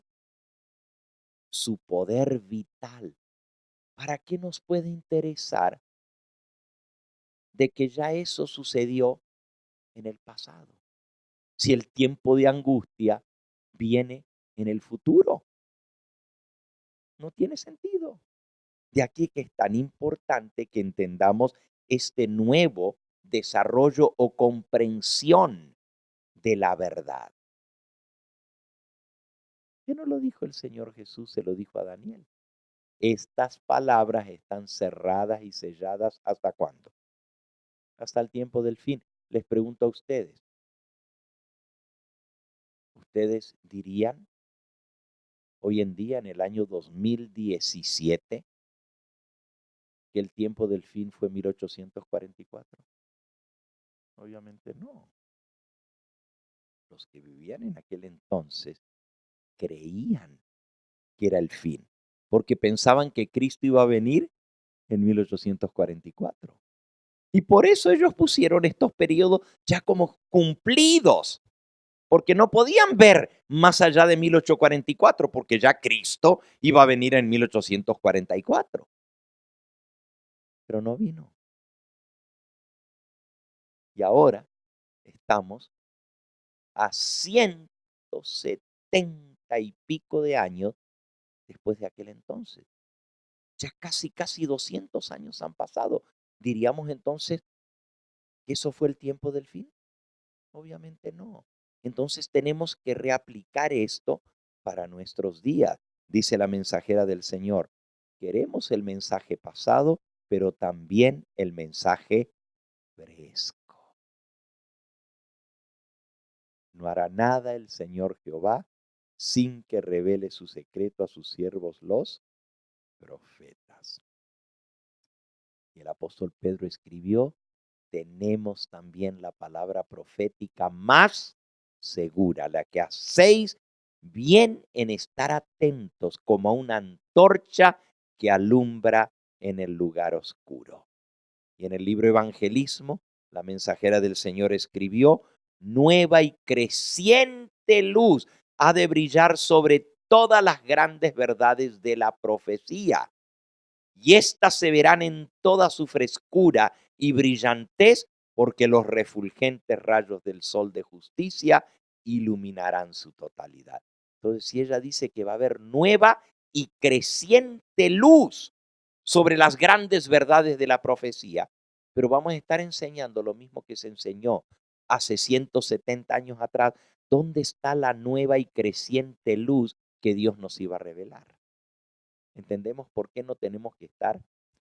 su poder vital. ¿Para qué nos puede interesar de que ya eso sucedió en el pasado, si el tiempo de angustia viene en el futuro? No tiene sentido. De aquí que es tan importante que entendamos este nuevo desarrollo o comprensión de la verdad. ¿Qué no lo dijo el Señor Jesús? Se lo dijo a Daniel. Estas palabras están cerradas y selladas, ¿hasta cuándo? Hasta el tiempo del fin. Les pregunto a ustedes, ¿ustedes dirían hoy en día, en el año 2017, que el tiempo del fin fue 1844? Obviamente no. Los que vivían en aquel entonces creían que era el fin, porque pensaban que Cristo iba a venir en 1844. Y por eso ellos pusieron estos periodos ya como cumplidos, porque no podían ver más allá de 1844, porque ya Cristo iba a venir en 1844. Pero no vino. Y ahora estamos a 170 y pico de años después de aquel entonces. Ya casi 200 años han pasado. ¿Diríamos entonces que eso fue el tiempo del fin? Obviamente no. Entonces tenemos que reaplicar esto para nuestros días, dice la mensajera del Señor. Queremos el mensaje pasado, pero también el mensaje fresco. No hará nada el Señor Jehová sin que revele su secreto a sus siervos los profetas. Y el apóstol Pedro escribió, tenemos también la palabra profética más segura, la que hacéis bien en estar atentos como a una antorcha que alumbra en el lugar oscuro. Y en el libro Evangelismo, la mensajera del Señor escribió, nueva y creciente luz ha de brillar sobre todas las grandes verdades de la profecía. Y éstas se verán en toda su frescura y brillantez, porque los refulgentes rayos del sol de justicia iluminarán su totalidad. Entonces, si ella dice que va a haber nueva y creciente luz sobre las grandes verdades de la profecía, pero vamos a estar enseñando lo mismo que se enseñó hace 170 años atrás, ¿dónde está la nueva y creciente luz que Dios nos iba a revelar? ¿Entendemos por qué no tenemos que estar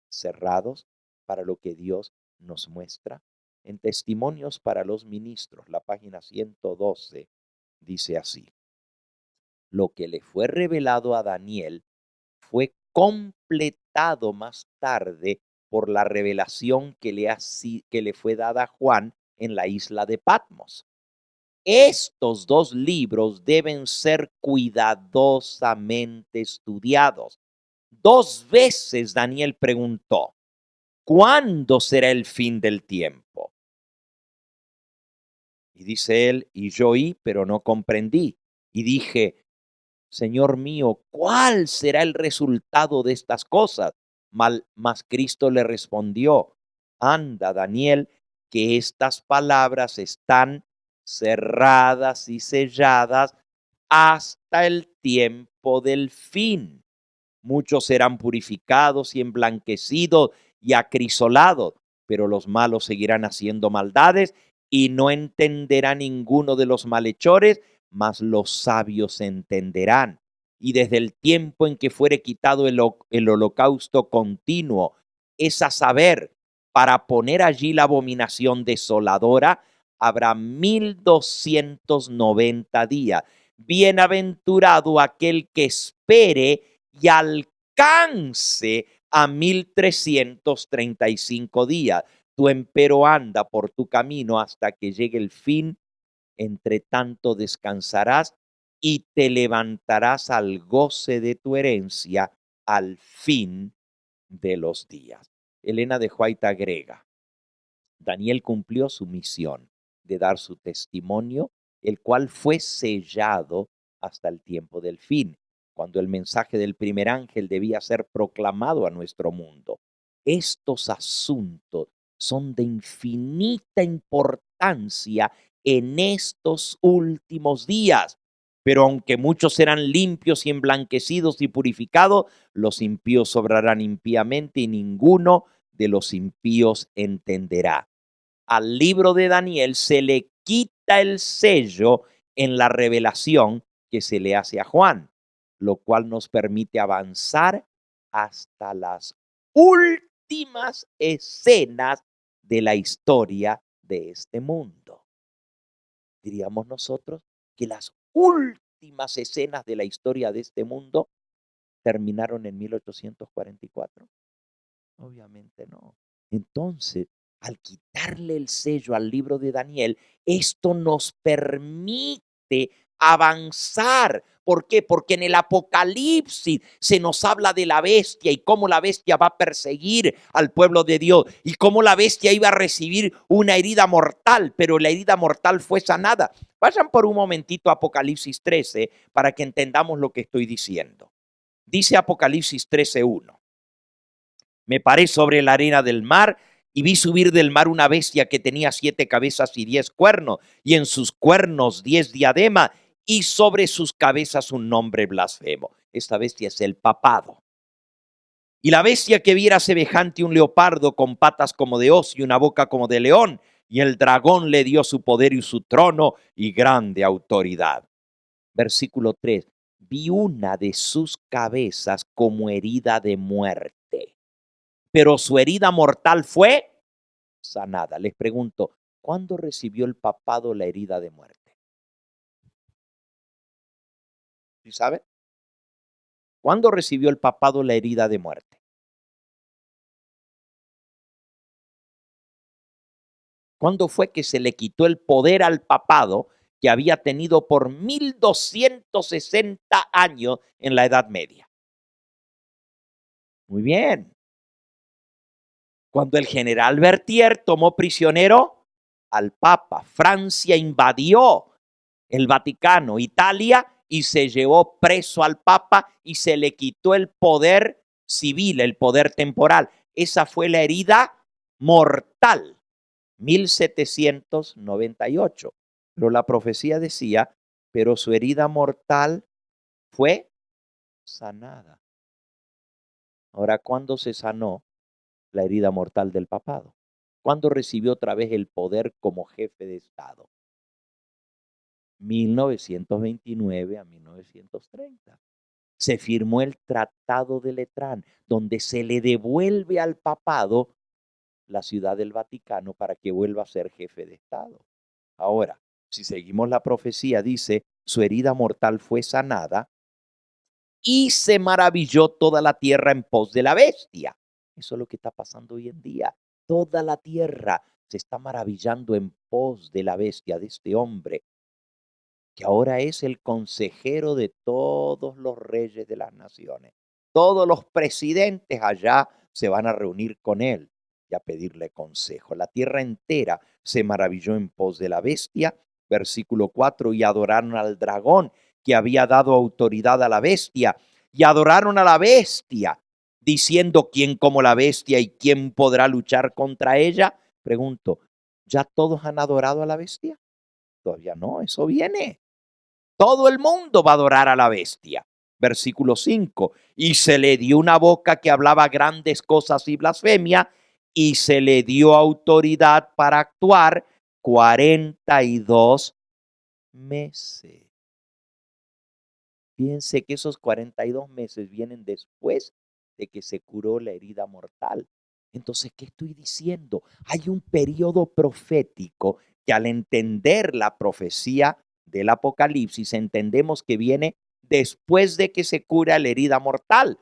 cerrados para lo que Dios nos muestra? En Testimonios para los Ministros, la página 112, dice así: lo que le fue revelado a Daniel fue completado más tarde por la revelación que le fue dada a Juan en la isla de Patmos. Estos dos libros deben ser cuidadosamente estudiados. 2 veces Daniel preguntó, ¿cuándo será el fin del tiempo? Y dice él, y yo oí, pero no comprendí. Y dije, Señor mío, ¿cuál será el resultado de estas cosas? Mas Cristo le respondió, anda, Daniel, que estas palabras están cerradas y selladas hasta el tiempo del fin. Muchos serán purificados y emblanquecidos y acrisolados, pero los malos seguirán haciendo maldades y no entenderá ninguno de los malhechores, mas los sabios entenderán. Y desde el tiempo en que fuere quitado el holocausto continuo, es a saber, para poner allí la abominación desoladora, habrá 1290 días. Bienaventurado aquel que espere y alcance a 1335 días. Tú empero anda por tu camino hasta que llegue el fin. Entre tanto descansarás y te levantarás al goce de tu herencia al fin de los días. Elena de White agrega, Daniel cumplió su misión de dar su testimonio, el cual fue sellado hasta el tiempo del fin, cuando el mensaje del primer ángel debía ser proclamado a nuestro mundo. Estos asuntos son de infinita importancia en estos últimos días, pero aunque muchos serán limpios y emblanquecidos y purificados, los impíos obrarán impíamente y ninguno de los impíos entenderá. Al libro de Daniel se le quita el sello en la revelación que se le hace a Juan, lo cual nos permite avanzar hasta las últimas escenas de la historia de este mundo. Diríamos nosotros que las últimas escenas de la historia de este mundo terminaron en 1844. Obviamente no. Entonces, al quitarle el sello al libro de Daniel, esto nos permite avanzar. ¿Por qué? Porque en el Apocalipsis se nos habla de la bestia y cómo la bestia va a perseguir al pueblo de Dios y cómo la bestia iba a recibir una herida mortal, pero la herida mortal fue sanada. Vayan por un momentito a Apocalipsis 13 para que entendamos lo que estoy diciendo. Dice Apocalipsis 13:1. Me paré sobre la arena del mar y vi subir del mar una bestia que tenía 7 cabezas y 10 cuernos, y en sus cuernos 10 diademas, y sobre sus cabezas un nombre blasfemo. Esta bestia es el papado. Y la bestia que viera semejante a un leopardo con patas como de oso y una boca como de león, y el dragón le dio su poder y su trono y grande autoridad. Versículo 3. vi una de sus cabezas como herida de muerte, pero su herida mortal fue sanada. Les pregunto, ¿cuándo recibió el papado la herida de muerte? ¿Sí saben? ¿Cuándo recibió el papado la herida de muerte? ¿Cuándo fue que se le quitó el poder al papado que había tenido por 1260 años en la Edad Media? Muy bien. Cuando el general Berthier tomó prisionero al Papa, Francia invadió el Vaticano, Italia, y se llevó preso al Papa y se le quitó el poder civil, el poder temporal. Esa fue la herida mortal, 1798. Pero la profecía decía, pero su herida mortal fue sanada. Ahora, ¿cuándo se sanó la herida mortal del papado? ¿Cuándo recibió otra vez el poder como jefe de Estado? 1929 a 1930. Se firmó el Tratado de Letrán, donde se le devuelve al papado la ciudad del Vaticano para que vuelva a ser jefe de Estado. Ahora, si seguimos la profecía, dice, su herida mortal fue sanada y se maravilló toda la tierra en pos de la bestia. Eso es lo que está pasando hoy en día. Toda la tierra se está maravillando en pos de la bestia, de este hombre, que ahora es el consejero de todos los reyes de las naciones. Todos los presidentes allá se van a reunir con él y a pedirle consejo. La tierra entera se maravilló en pos de la bestia. Versículo 4, y adoraron al dragón que había dado autoridad a la bestia, y adoraron a la bestia, diciendo, ¿quién como la bestia y quién podrá luchar contra ella? Pregunto, ¿ya todos han adorado a la bestia? Todavía no, eso viene. Todo el mundo va a adorar a la bestia. Versículo 5, y se le dio una boca que hablaba grandes cosas y blasfemia, y se le dio autoridad para actuar 42 meses. Fíjense que esos 42 meses vienen después de que se curó la herida mortal. Entonces, ¿qué estoy diciendo? Hay un periodo profético que, al entender la profecía del Apocalipsis, entendemos que viene después de que se cura la herida mortal.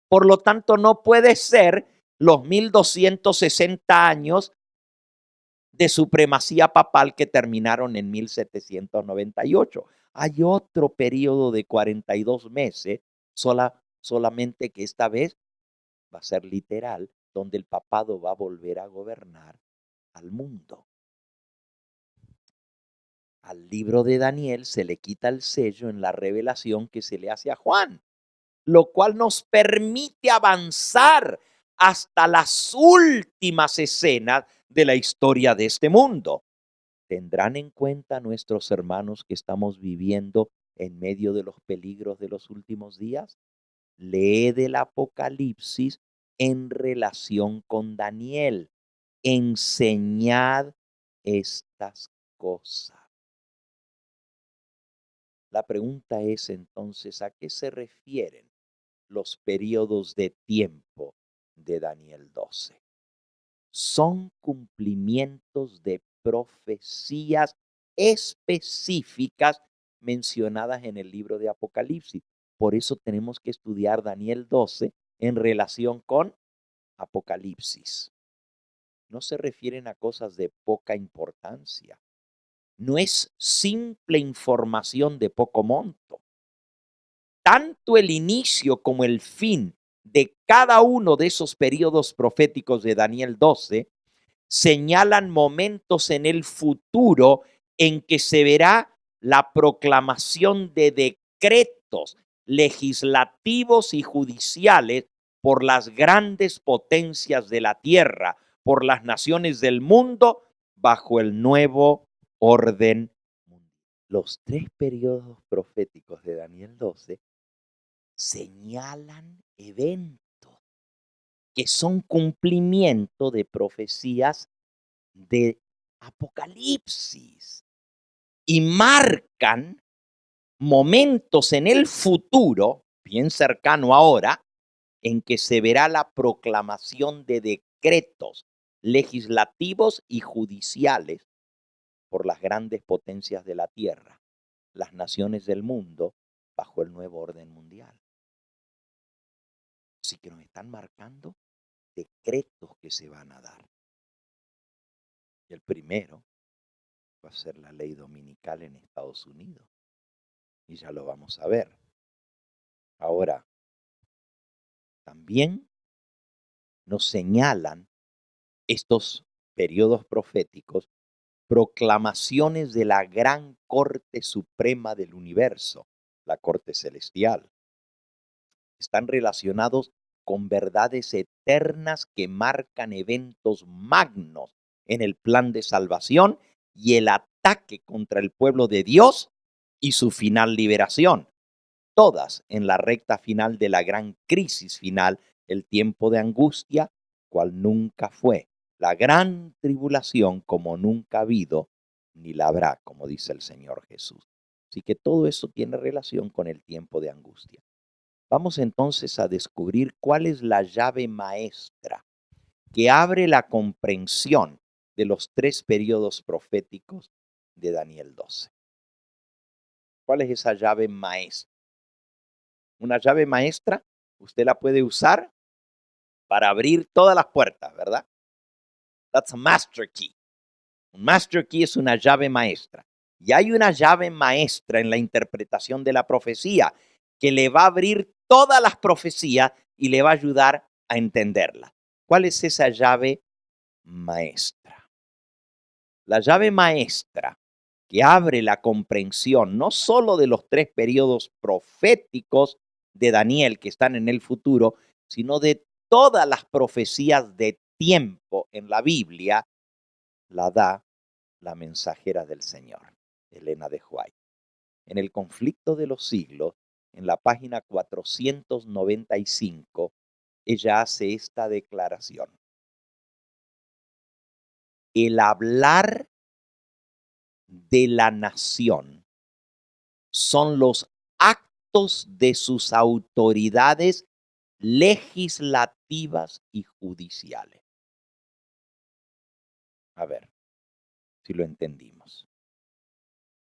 Por lo tanto, no puede ser los 1260 años de supremacía papal que terminaron en 1798. Hay otro periodo de 42 meses, solamente que esta vez va a ser literal, donde el papado va a volver a gobernar al mundo. Al libro de Daniel se le quita el sello en la revelación que se le hace a Juan, lo cual nos permite avanzar hasta las últimas escenas de la historia de este mundo. ¿Tendrán en cuenta nuestros hermanos que estamos viviendo en medio de los peligros de los últimos días? Lee del Apocalipsis en relación con Daniel. Enseñad estas cosas. La pregunta es entonces, ¿a qué se refieren los periodos de tiempo de Daniel 12? Son cumplimientos de profecías específicas mencionadas en el libro de Apocalipsis. Por eso tenemos que estudiar Daniel 12 en relación con Apocalipsis. No se refieren a cosas de poca importancia. No es simple información de poco monto. Tanto el inicio como el fin de cada uno de esos periodos proféticos de Daniel 12 señalan momentos en el futuro en que se verá la proclamación de decretos legislativos y judiciales por las grandes potencias de la tierra, por las naciones del mundo, bajo el nuevo orden mundial. Los tres periodos proféticos de Daniel 12 señalan eventos que son cumplimiento de profecías de Apocalipsis y marcan momentos en el futuro, bien cercano ahora, en que se verá la proclamación de decretos legislativos y judiciales por las grandes potencias de la tierra, las naciones del mundo, bajo el nuevo orden mundial. Así que nos están marcando decretos que se van a dar. Y el primero va a ser la ley dominical en Estados Unidos. Y ya lo vamos a ver. Ahora, también nos señalan estos periodos proféticos proclamaciones de la gran Corte Suprema del Universo, la Corte Celestial. Están relacionados con verdades eternas que marcan eventos magnos en el plan de salvación y el ataque contra el pueblo de Dios y su final liberación. Todas en la recta final de la gran crisis final, el tiempo de angustia, cual nunca fue, la gran tribulación como nunca ha habido, ni la habrá, como dice el Señor Jesús. Así que todo eso tiene relación con el tiempo de angustia. Vamos entonces a descubrir cuál es la llave maestra que abre la comprensión de los 3 periodos proféticos de Daniel 12. ¿Cuál es esa llave maestra? Una llave maestra, usted la puede usar para abrir todas las puertas, ¿verdad? That's a master key. Un master key es una llave maestra. Y hay una llave maestra en la interpretación de la profecía que le va a abrir todas las profecías y le va a ayudar a entenderlas. ¿Cuál es esa llave maestra? La llave maestra que abre la comprensión no solo de los 3 periodos proféticos de Daniel que están en el futuro, sino de todas las profecías de tiempo en la Biblia, la da la mensajera del Señor, Elena de White. En el conflicto de los siglos, en la página 495, ella hace esta declaración. El hablar de la nación son los actos de sus autoridades legislativas y judiciales. A ver si lo entendimos.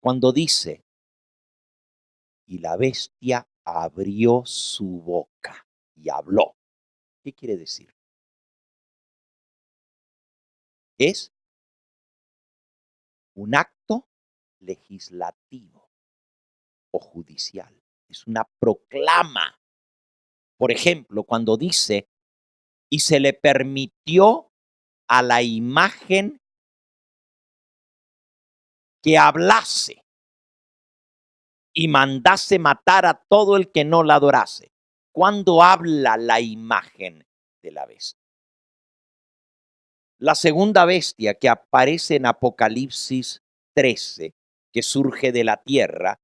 Cuando dice, y la bestia abrió su boca y habló, ¿qué quiere decir? Es un acto legislativo o judicial. Es una proclama. Por ejemplo, cuando dice, y se le permitió a la imagen que hablase y mandase matar a todo el que no la adorase. ¿Cuándo habla la imagen de la bestia? La segunda bestia que aparece en Apocalipsis 13, que surge de la tierra,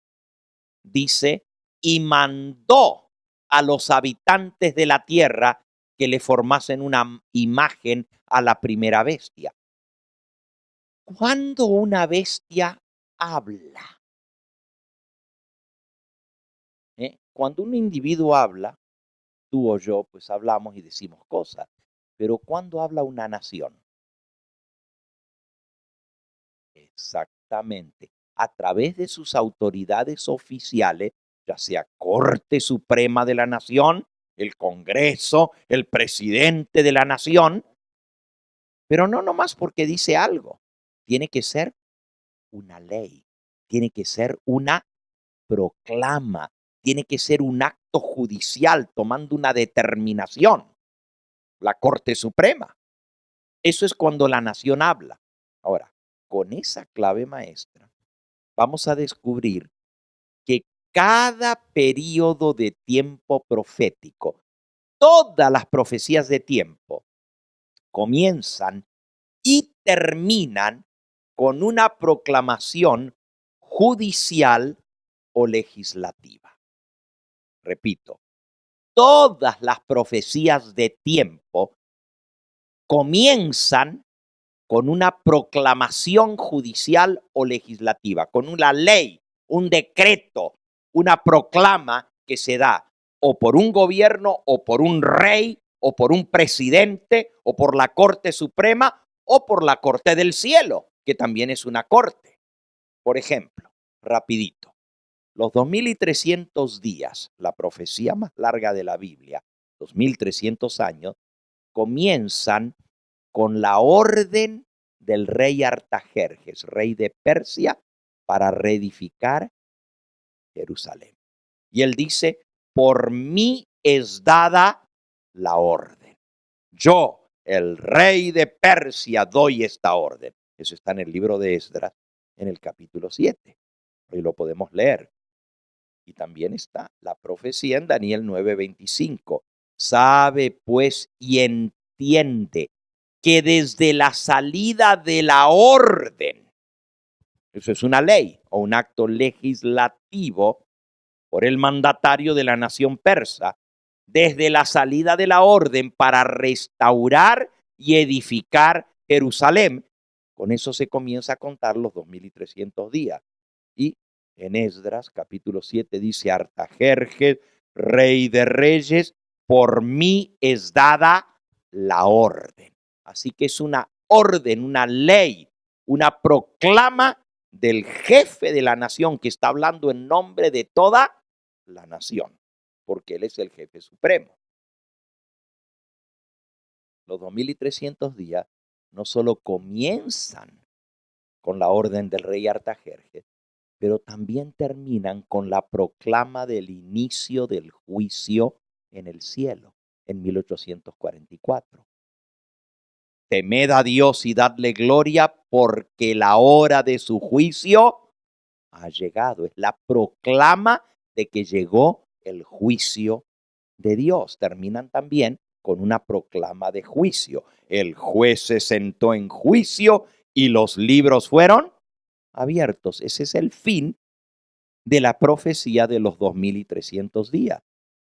dice, y mandó a los habitantes de la tierra que le formasen una imagen a la primera bestia. ¿Cuándo una bestia habla? Cuando un individuo habla, tú o yo, pues hablamos y decimos cosas. Pero ¿cuándo habla una nación? Exactamente. A través de sus autoridades oficiales, ya sea Corte Suprema de la Nación, el Congreso, el presidente de la Nación, pero no nomás porque dice algo. Tiene que ser una ley, tiene que ser una proclama, tiene que ser un acto judicial tomando una determinación. La Corte Suprema. Eso es cuando la nación habla. Ahora, con esa clave maestra, vamos a descubrir que cada periodo de tiempo profético, todas las profecías de tiempo, comienzan y terminan con una proclamación judicial o legislativa. Repito, todas las profecías de tiempo comienzan con una proclamación judicial o legislativa, con una ley, un decreto, una proclama que se da o por un gobierno o por un rey o por un presidente o por la Corte Suprema o por la Corte del Cielo, que también es una corte. Por ejemplo, rapidito, los 2300 días, la profecía más larga de la Biblia, 2300 años, comienzan con la orden del rey Artajerjes, rey de Persia, para reedificar Jerusalén. Y él dice, por mí es dada la orden. Yo, el rey de Persia, doy esta orden. Eso está en el libro de Esdras, en el capítulo 7. Hoy lo podemos leer. Y también está la profecía en Daniel 9:25. Sabe pues y entiende que desde la salida de la orden, eso es una ley o un acto legislativo por el mandatario de la nación persa, desde la salida de la orden para restaurar y edificar Jerusalén, con eso se comienza a contar los 2300 días. Y en Esdras capítulo 7 dice, Artajerjes, rey de reyes, por mí es dada la orden. Así que es una orden, una ley, una proclama del jefe de la nación que está hablando en nombre de toda la nación, porque él es el jefe supremo. Los 2300 días no solo comienzan con la orden del rey Artajerjes, pero también terminan con la proclama del inicio del juicio en el cielo, en 1844. Temed a Dios y dadle gloria, porque la hora de su juicio ha llegado. Es la proclama de que llegó el juicio de Dios. Terminan también con una proclama de juicio. El juez se sentó en juicio y los libros fueron abiertos. Ese es el fin de la profecía de los 2300 días.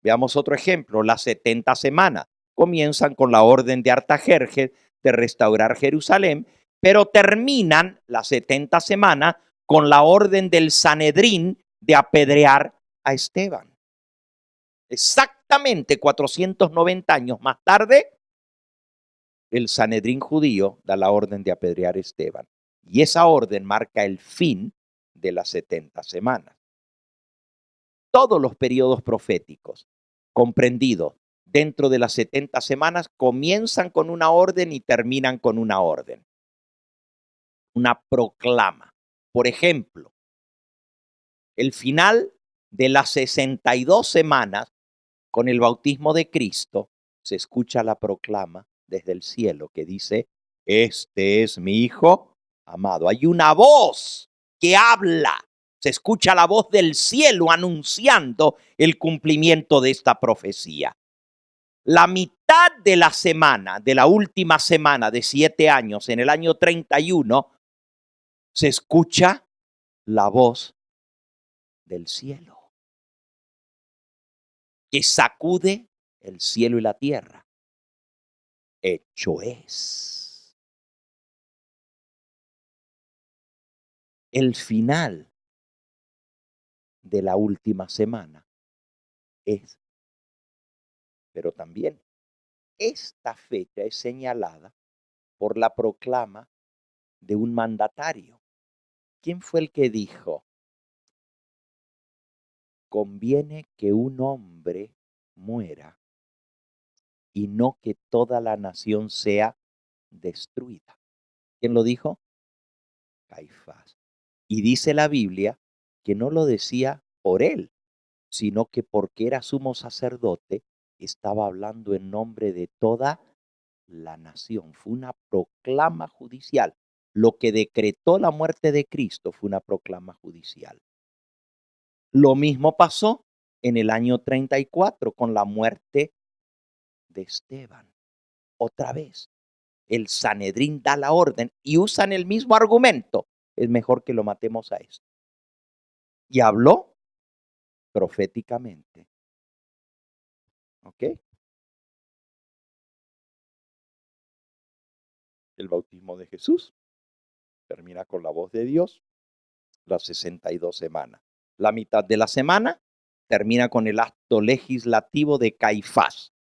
Veamos otro ejemplo, las 70 semanas. Comienzan con la orden de Artajerjes de restaurar Jerusalén, pero terminan las 70 semanas con la orden del Sanedrín de apedrear a Esteban. Exactamente 490 años más tarde, el Sanedrín judío da la orden de apedrear a Esteban. Y esa orden marca el fin de las 70 semanas. Todos los periodos proféticos comprendidos dentro de las 70 semanas comienzan con una orden y terminan con una orden, una proclama. Por ejemplo, el final de las 62 semanas con el bautismo de Cristo, se escucha la proclama desde el cielo que dice, este es mi Hijo amado. Hay una voz que habla. Se escucha la voz del cielo anunciando el cumplimiento de esta profecía. La mitad de la semana, de la última semana de 7 años, en el año 31, se escucha la voz del cielo que sacude el cielo y la tierra. Hecho es. El final de la última semana es. Pero también esta fecha es señalada por la proclama de un mandatario. ¿Quién fue el que dijo? Conviene que un hombre muera y no que toda la nación sea destruida. ¿Quién lo dijo? Caifás. Y dice la Biblia que no lo decía por él, sino que porque era sumo sacerdote, estaba hablando en nombre de toda la nación. Fue una proclama judicial. Lo que decretó la muerte de Cristo fue una proclama judicial. Lo mismo pasó en el año 34 con la muerte de Esteban. Otra vez, el Sanedrín da la orden y usan el mismo argumento. Es mejor que lo matemos a esto. Y habló proféticamente. ¿Ok? El bautismo de Jesús termina con la voz de Dios, las 62 semanas. La mitad de la semana termina con el acto legislativo de Caifás.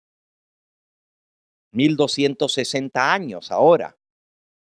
1260 años ahora.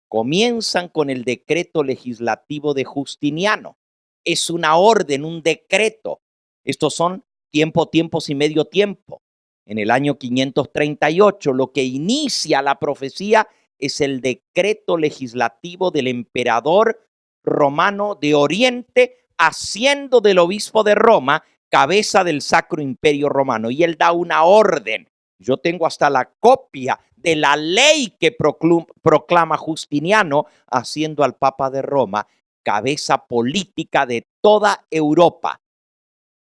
Comienzan con el decreto legislativo de Justiniano. Es una orden, un decreto. Estos son tiempos y medio tiempo. En el año 538, lo que inicia la profecía es el decreto legislativo del emperador romano de Oriente, haciendo del obispo de Roma cabeza del Sacro Imperio Romano. Y él da una orden. Yo tengo hasta la copia de la ley que proclama Justiniano, haciendo al Papa de Roma cabeza política de toda Europa.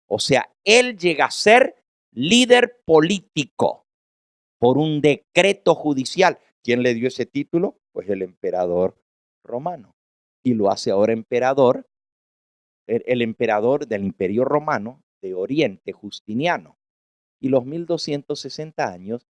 O sea, él llega a ser líder político por un decreto judicial. ¿Quién le dio ese título? Pues el emperador romano. Y lo hace ahora emperador, el emperador del Imperio Romano de Oriente, Justiniano. Y los 1260 años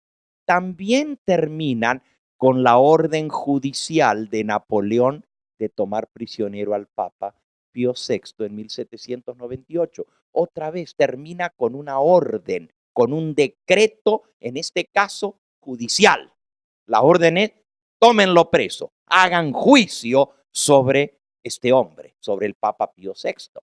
también terminan con la orden judicial de Napoleón de tomar prisionero al Papa Pío VI en 1798. Otra vez termina con una orden, con un decreto, en este caso judicial. La orden es: tómenlo preso, hagan juicio sobre este hombre, sobre el Papa Pío VI.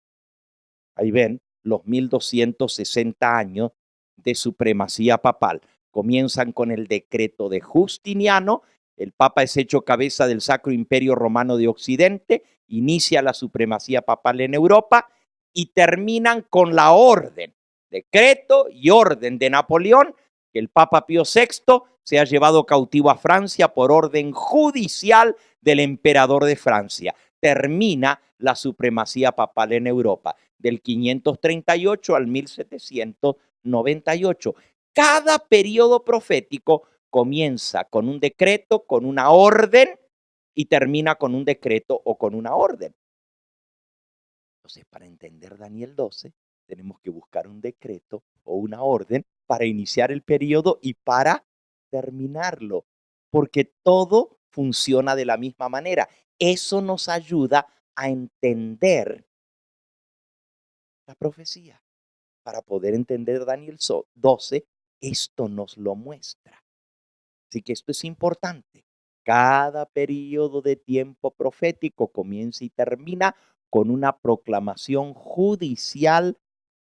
Ahí ven los 1260 años de supremacía papal. Comienzan con el decreto de Justiniano. El Papa es hecho cabeza del Sacro Imperio Romano de Occidente, inicia la supremacía papal en Europa y terminan con la orden, decreto y orden de Napoleón, que el Papa Pío VI se ha llevado cautivo a Francia por orden judicial del emperador de Francia. Termina la supremacía papal en Europa, del 538 al 1798. Cada periodo profético comienza con un decreto, con una orden, y termina con un decreto o con una orden. Entonces, para entender Daniel 12, tenemos que buscar un decreto o una orden para iniciar el periodo y para terminarlo, porque todo funciona de la misma manera. Eso nos ayuda a entender la profecía. Para poder entender Daniel 12, esto nos lo muestra. Así que esto es importante. Cada periodo de tiempo profético comienza y termina con una proclamación judicial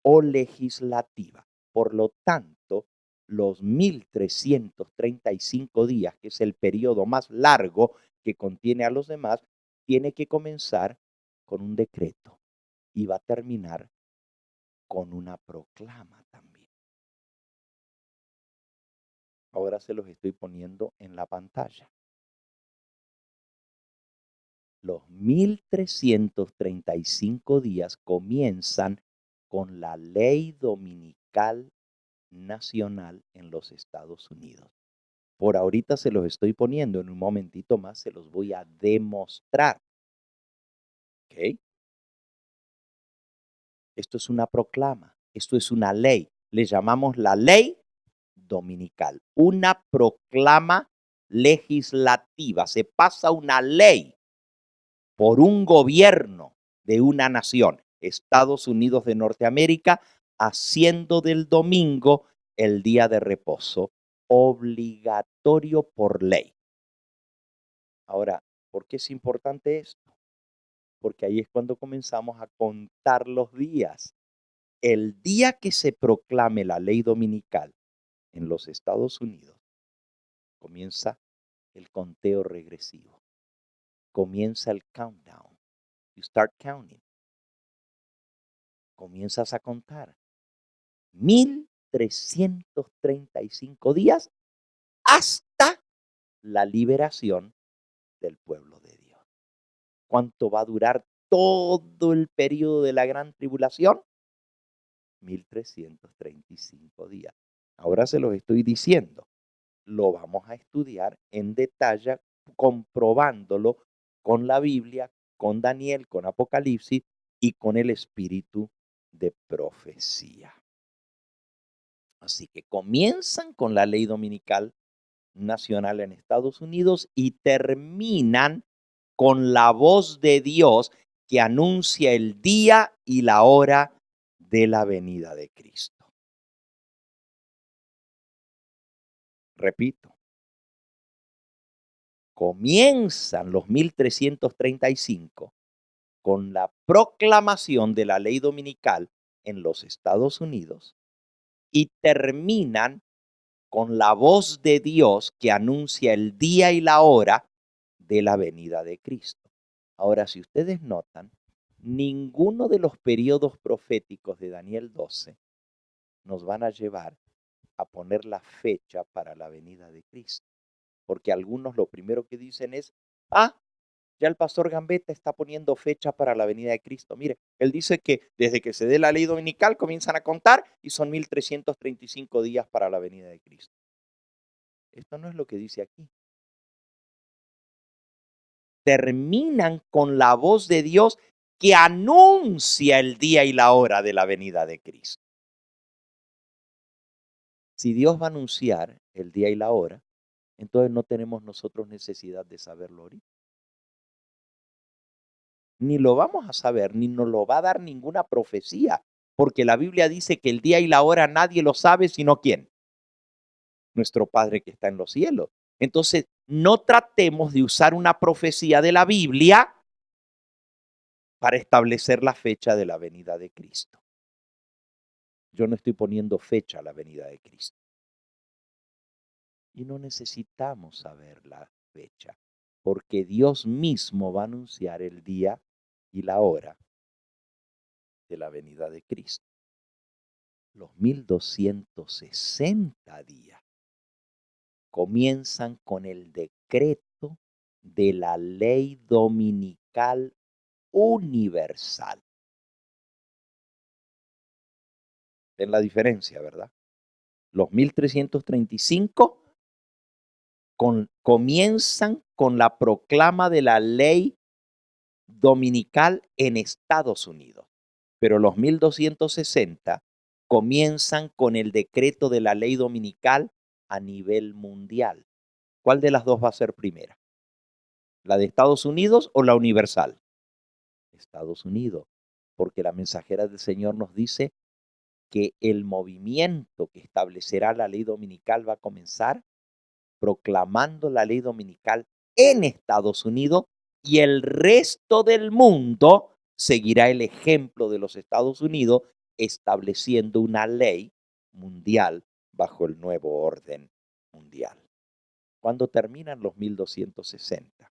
o legislativa. Por lo tanto, los 1335 días, que es el periodo más largo que contiene a los demás, tiene que comenzar con un decreto y va a terminar con una proclama también. Ahora se los estoy poniendo en la pantalla. Los 1335 días comienzan con la ley dominical nacional en los Estados Unidos. Por ahorita se los estoy poniendo, en un momentito más se los voy a demostrar. ¿Ok? Esto es una proclama, esto es una ley. Le llamamos la ley dominical, una proclama legislativa. Se pasa una ley por un gobierno de una nación, Estados Unidos de Norteamérica, haciendo del domingo el día de reposo, obligatorio por ley. Ahora, ¿por qué es importante esto? Porque ahí es cuando comenzamos a contar los días. El día que se proclame la ley dominical en los Estados Unidos, comienza el conteo regresivo. Comienza el countdown. You start counting. Comienzas a contar. 1335 días hasta la liberación del pueblo de Dios. ¿Cuánto va a durar todo el periodo de la gran tribulación? 1335 días. Ahora se los estoy diciendo. Lo vamos a estudiar en detalle, comprobándolo con la Biblia, con Daniel, con Apocalipsis y con el espíritu de profecía. Así que comienzan con la ley dominical nacional en Estados Unidos y terminan con la voz de Dios que anuncia el día y la hora de la venida de Cristo. Repito, comienzan los 1335 con la proclamación de la ley dominical en los Estados Unidos y terminan con la voz de Dios que anuncia el día y la hora de la venida de Cristo. Ahora, si ustedes notan, ninguno de los periodos proféticos de Daniel 12 nos van a llevar a poner la fecha para la venida de Cristo. Porque algunos lo primero que dicen es, ya el pastor Gambetta está poniendo fecha para la venida de Cristo. Mire, él dice que desde que se dé la ley dominical comienzan a contar y son 1335 días para la venida de Cristo. Esto no es lo que dice aquí. Terminan con la voz de Dios que anuncia el día y la hora de la venida de Cristo. Si Dios va a anunciar el día y la hora, entonces no tenemos nosotros necesidad de saberlo ahorita. Ni lo vamos a saber, ni nos lo va a dar ninguna profecía, porque la Biblia dice que el día y la hora nadie lo sabe, sino ¿quién? Nuestro Padre que está en los cielos. Entonces, no tratemos de usar una profecía de la Biblia para establecer la fecha de la venida de Cristo. Yo no estoy poniendo fecha a la venida de Cristo. Y no necesitamos saber la fecha, porque Dios mismo va a anunciar el día y la hora de la venida de Cristo. Los 1260 días comienzan con el decreto de la ley dominical universal. ¿Ven la diferencia, verdad? Los 1335 comienzan con la proclama de la ley dominical en Estados Unidos, pero los 1260 comienzan con el decreto de la ley dominical a nivel mundial. ¿Cuál de las dos va a ser primera? ¿La de Estados Unidos o la universal? Estados Unidos, porque la mensajera del Señor nos dice que el movimiento que establecerá la ley dominical va a comenzar proclamando la ley dominical en Estados Unidos y el resto del mundo seguirá el ejemplo de los Estados Unidos estableciendo una ley mundial bajo el nuevo orden mundial. ¿Cuándo terminan los 1260?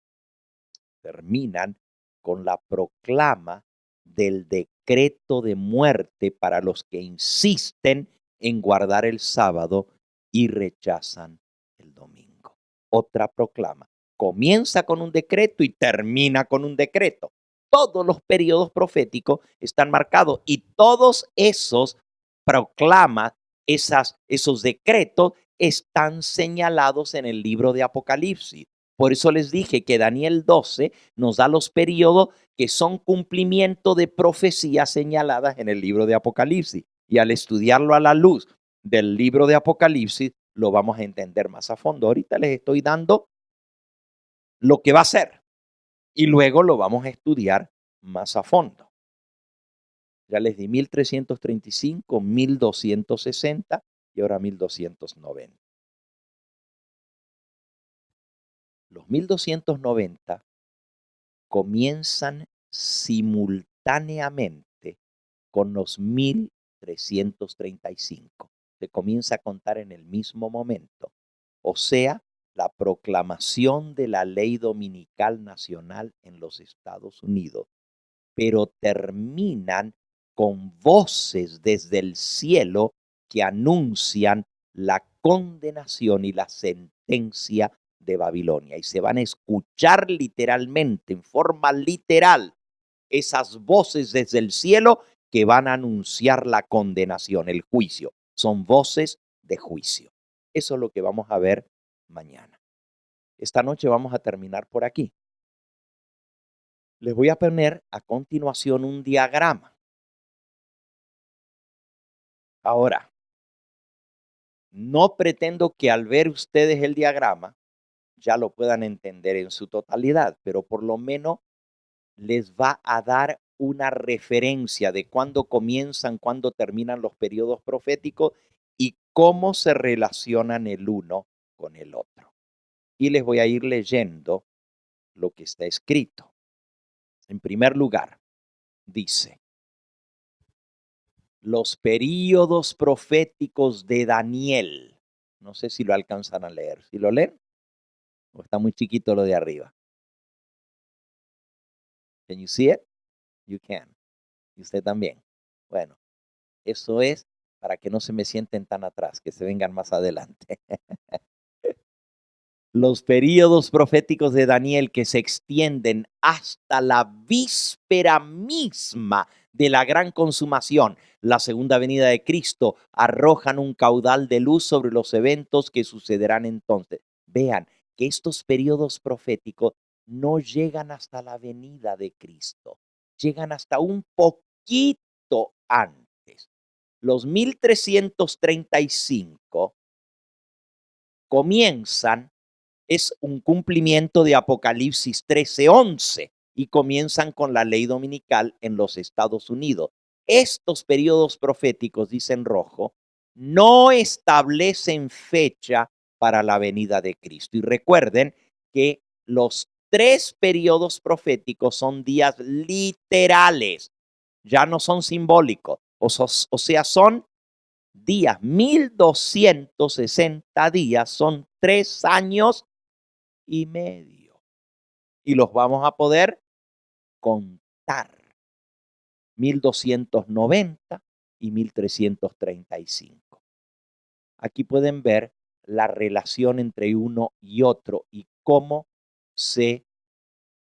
Terminan con la proclama del decreto de muerte para los que insisten en guardar el sábado y rechazan el domingo. Otra proclama. Comienza con un decreto y termina con un decreto. Todos los periodos proféticos están marcados y todos esos proclamas, esos decretos están señalados en el libro de Apocalipsis. Por eso les dije que Daniel 12 nos da los periodos que son cumplimiento de profecías señaladas en el libro de Apocalipsis. Y al estudiarlo a la luz del libro de Apocalipsis, lo vamos a entender más a fondo. Ahorita les estoy dando lo que va a ser y luego lo vamos a estudiar más a fondo. Ya les di 1335, 1260 y ahora 1290. Los 1290 comienzan simultáneamente con los 1335. Se comienza a contar en el mismo momento. O sea, la proclamación de la ley dominical nacional en los Estados Unidos. Pero terminan con voces desde el cielo que anuncian la condenación y la sentencia de Babilonia. Y se van a escuchar literalmente, en forma literal, esas voces desde el cielo que van a anunciar la condenación, el juicio. Son voces de juicio. Eso es lo que vamos a ver mañana. Esta noche vamos a terminar por aquí. Les voy a poner a continuación un diagrama. Ahora, no pretendo que al ver ustedes el diagrama ya lo puedan entender en su totalidad, pero por lo menos les va a dar una referencia de cuándo comienzan, cuándo terminan los periodos proféticos y cómo se relacionan el uno con el otro. Y les voy a ir leyendo lo que está escrito. En primer lugar, dice, los períodos proféticos de Daniel. No sé si lo alcanzan a leer. ¿Sí lo leen? ¿O está muy chiquito lo de arriba? Can you see it? You can. Y usted también. Bueno, eso es para que no se me sienten tan atrás, que se vengan más adelante. Los períodos proféticos de Daniel que se extienden hasta la víspera misma de la gran consumación, la segunda venida de Cristo, arrojan un caudal de luz sobre los eventos que sucederán entonces. Vean que estos períodos proféticos no llegan hasta la venida de Cristo, llegan hasta un poquito antes. Los 1335 comienzan, es un cumplimiento de Apocalipsis 13:11 y comienzan con la ley dominical en los Estados Unidos. Estos periodos proféticos, dice en rojo, no establecen fecha para la venida de Cristo. Y recuerden que los 3 periodos proféticos son días literales, ya no son simbólicos, o sea, son días, 1260 días, son 3 años y medio. Y los vamos a poder contar. 1290 y 1335. Aquí pueden ver la relación entre uno y otro y cómo se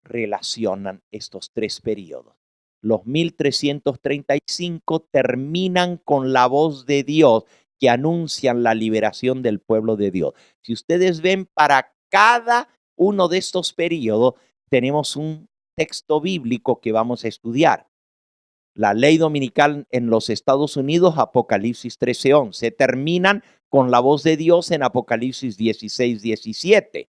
relacionan estos 3 periodos. Los 1335 terminan con la voz de Dios que anuncian la liberación del pueblo de Dios. Si ustedes ven, para cada uno de estos periodos tenemos un texto bíblico que vamos a estudiar. La ley dominical en los Estados Unidos, Apocalipsis 13:11, terminan con la voz de Dios en Apocalipsis 16:17.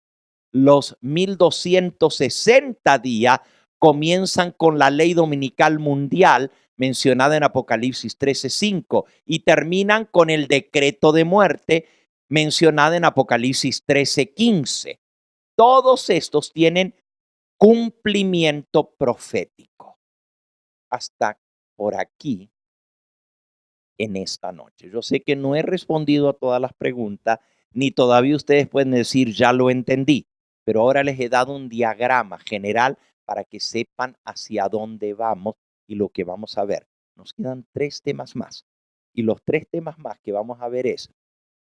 Los 1260 días comienzan con la ley dominical mundial mencionada en Apocalipsis 13:5 y terminan con el decreto de muerte mencionada en Apocalipsis 13:15. Todos estos tienen cumplimiento profético. Hasta por aquí en esta noche. Yo sé que no he respondido a todas las preguntas, ni todavía ustedes pueden decir, ya lo entendí, pero ahora les he dado un diagrama general para que sepan hacia dónde vamos y lo que vamos a ver. Nos quedan 3 temas más. Y los 3 temas más que vamos a ver es,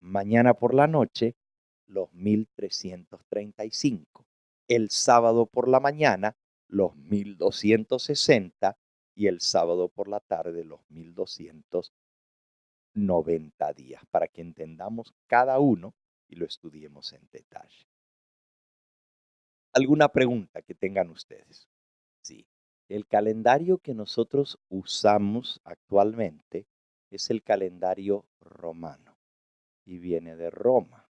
mañana por la noche, los 1335. El sábado por la mañana, los 1260. Y el sábado por la tarde, los 1290 días, para que entendamos cada uno y lo estudiemos en detalle. ¿Alguna pregunta que tengan ustedes? Sí. El calendario que nosotros usamos actualmente es el calendario romano y viene de Roma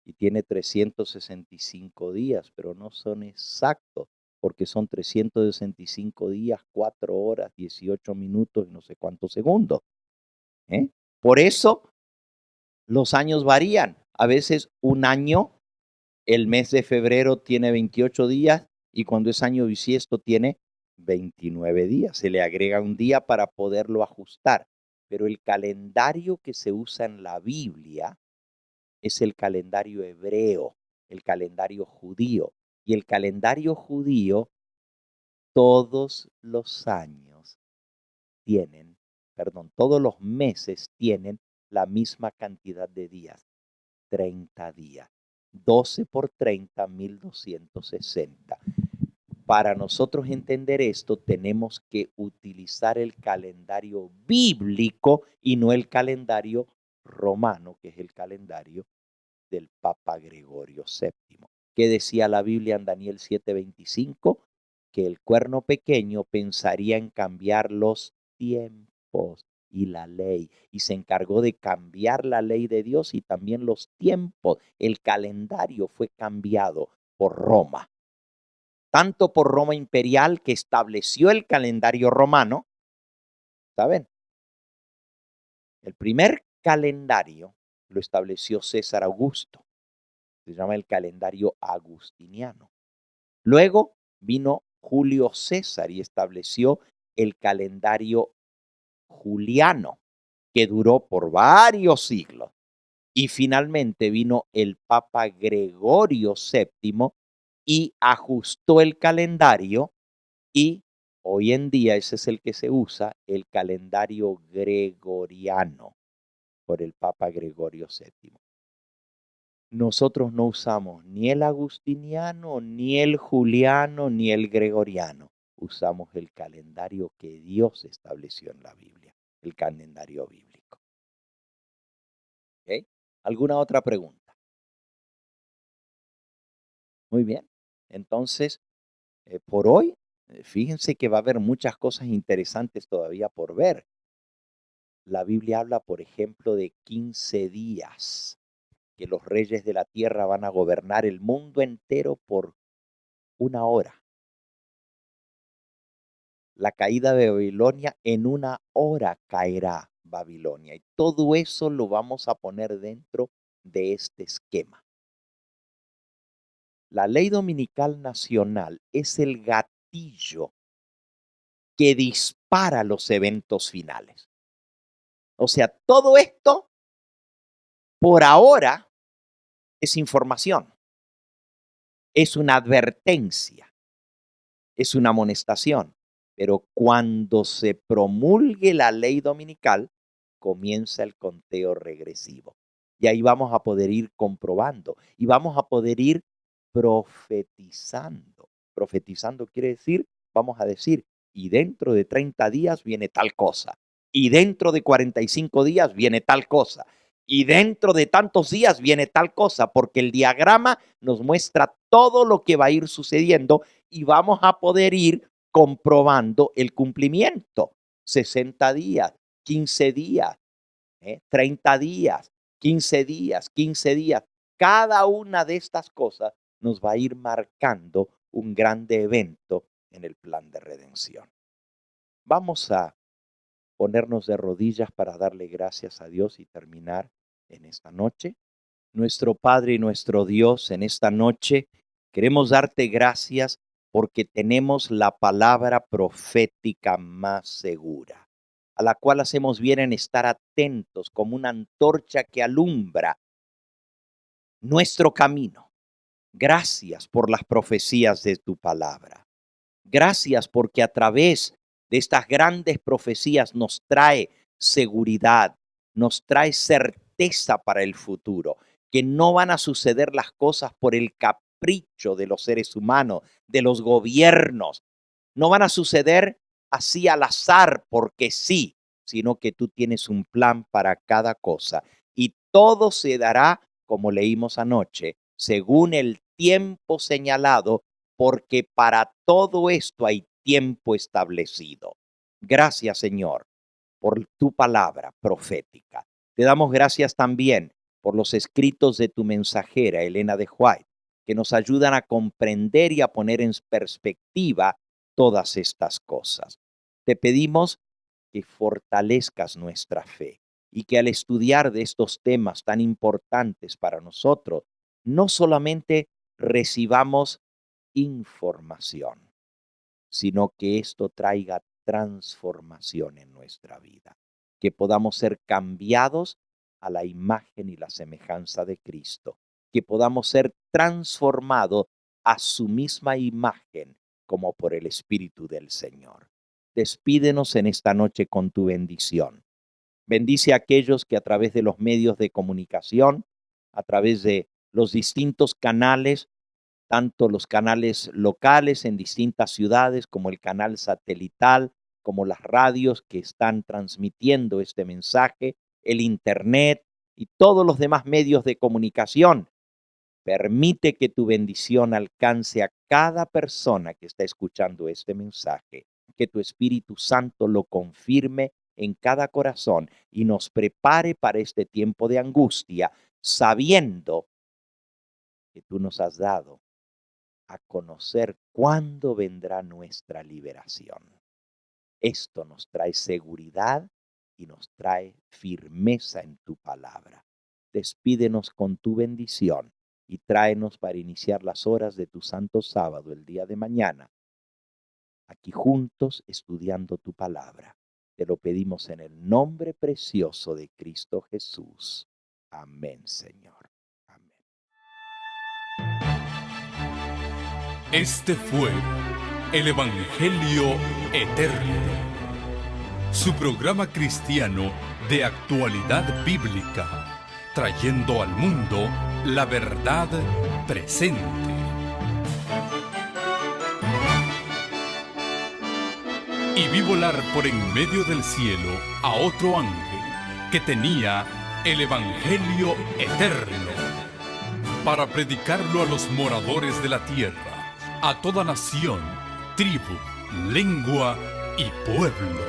y tiene 365 días, pero no son exactos porque son 365 días, 4 horas, 18 minutos y no sé cuántos segundos. Por eso los años varían. A veces un año, el mes de febrero tiene 28 días y cuando es año bisiesto tiene 29 días. Se le agrega un día para poderlo ajustar. Pero el calendario que se usa en la Biblia es el calendario hebreo, el calendario judío. Y el calendario judío, todos los meses tienen la misma cantidad de días, 30 días. 12 por 30, 1260. Para nosotros entender esto, tenemos que utilizar el calendario bíblico y no el calendario romano, que es el calendario del Papa Gregorio VII. ¿Qué decía la Biblia en Daniel 7:25? Que el cuerno pequeño pensaría en cambiar los tiempos y la ley, y se encargó de cambiar la ley de Dios y también los tiempos. El calendario fue cambiado por Roma. tanto por Roma imperial, que estableció el calendario romano, ¿saben? El primer calendario lo estableció César Augusto. Se llama el calendario agustiniano. Luego vino Julio César y estableció el calendario juliano, que duró por varios siglos. Y finalmente vino el Papa Gregorio VII y ajustó el calendario, y hoy en día ese es el que se usa, el calendario gregoriano, por el Papa Gregorio VII. Nosotros no usamos ni el agustiniano, ni el juliano, ni el gregoriano. Usamos el calendario que Dios estableció en la Biblia, el calendario bíblico. ¿Ok? ¿Alguna otra pregunta? Muy bien. Entonces, por hoy, fíjense que va a haber muchas cosas interesantes todavía por ver. La Biblia habla, por ejemplo, de 15 días, que los reyes de la tierra van a gobernar el mundo entero por una hora. La caída de Babilonia, en una hora caerá Babilonia. Y todo eso lo vamos a poner dentro de este esquema. La ley dominical nacional es el gatillo que dispara los eventos finales. O sea, todo esto, por ahora, es información, es una advertencia, es una amonestación. Pero cuando se promulgue la ley dominical, comienza el conteo regresivo. Y ahí vamos a poder ir comprobando y vamos a poder ir profetizando. Profetizando quiere decir, vamos a decir, y dentro de 30 días viene tal cosa, y dentro de 45 días viene tal cosa, y dentro de tantos días viene tal cosa, porque el diagrama nos muestra todo lo que va a ir sucediendo y vamos a poder ir comprobando el cumplimiento. 60 días, 15 días, 30 días, 15 días, 15 días. Cada una de estas cosas nos va a ir marcando un grande evento en el plan de redención. Vamos a ponernos de rodillas para darle gracias a Dios y terminar en esta noche. Nuestro Padre y nuestro Dios, en esta noche queremos darte gracias porque tenemos la palabra profética más segura, a la cual hacemos bien en estar atentos como una antorcha que alumbra nuestro camino. Gracias por las profecías de tu palabra. Gracias porque a través de estas grandes profecías nos trae seguridad, nos trae certeza para el futuro, que no van a suceder las cosas por el capricho de los seres humanos, de los gobiernos. No van a suceder así al azar porque sí, sino que tú tienes un plan para cada cosa. Y todo se dará, como leímos anoche, según el tiempo señalado, porque para todo esto hay tiempo establecido. Gracias, Señor, por tu palabra profética. Te damos gracias también por los escritos de tu mensajera, Elena de White, que nos ayudan a comprender y a poner en perspectiva todas estas cosas. Te pedimos que fortalezcas nuestra fe y que al estudiar de estos temas tan importantes para nosotros, no solamente recibamos información, sino que esto traiga transformación en nuestra vida, que podamos ser cambiados a la imagen y la semejanza de Cristo, que podamos ser transformados a su misma imagen como por el Espíritu del Señor. Despídenos en esta noche con tu bendición. Bendice a aquellos que a través de los medios de comunicación, a través de los distintos canales, tanto los canales locales en distintas ciudades como el canal satelital, como las radios que están transmitiendo este mensaje, el internet y todos los demás medios de comunicación. Permite que tu bendición alcance a cada persona que está escuchando este mensaje, que tu Espíritu Santo lo confirme en cada corazón y nos prepare para este tiempo de angustia, sabiendo que tú nos has dado a conocer cuándo vendrá nuestra liberación. Esto nos trae seguridad y nos trae firmeza en tu palabra. Despídenos con tu bendición y tráenos para iniciar las horas de tu santo sábado el día de mañana, aquí juntos estudiando tu palabra. Te lo pedimos en el nombre precioso de Cristo Jesús. Amén, Señor. Amén. Este fue el Evangelio Eterno, su programa cristiano de actualidad bíblica, trayendo al mundo la verdad presente. Y vi volar por en medio del cielo a otro ángel que tenía el Evangelio Eterno, para predicarlo a los moradores de la tierra, a toda nación, tribu, lengua y pueblo.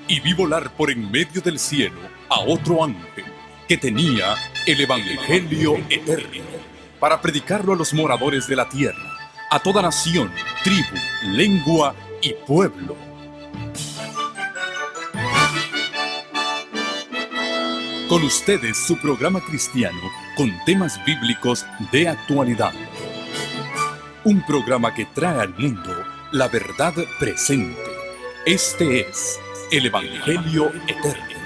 Y vi volar por en medio del cielo a otro ángel que tenía el Evangelio Eterno, para predicarlo a los moradores de la tierra, a toda nación, tribu, lengua y pueblo. Con ustedes su programa cristiano con temas bíblicos de actualidad. Un programa que trae al mundo la verdad presente. Este es el Evangelio Eterno.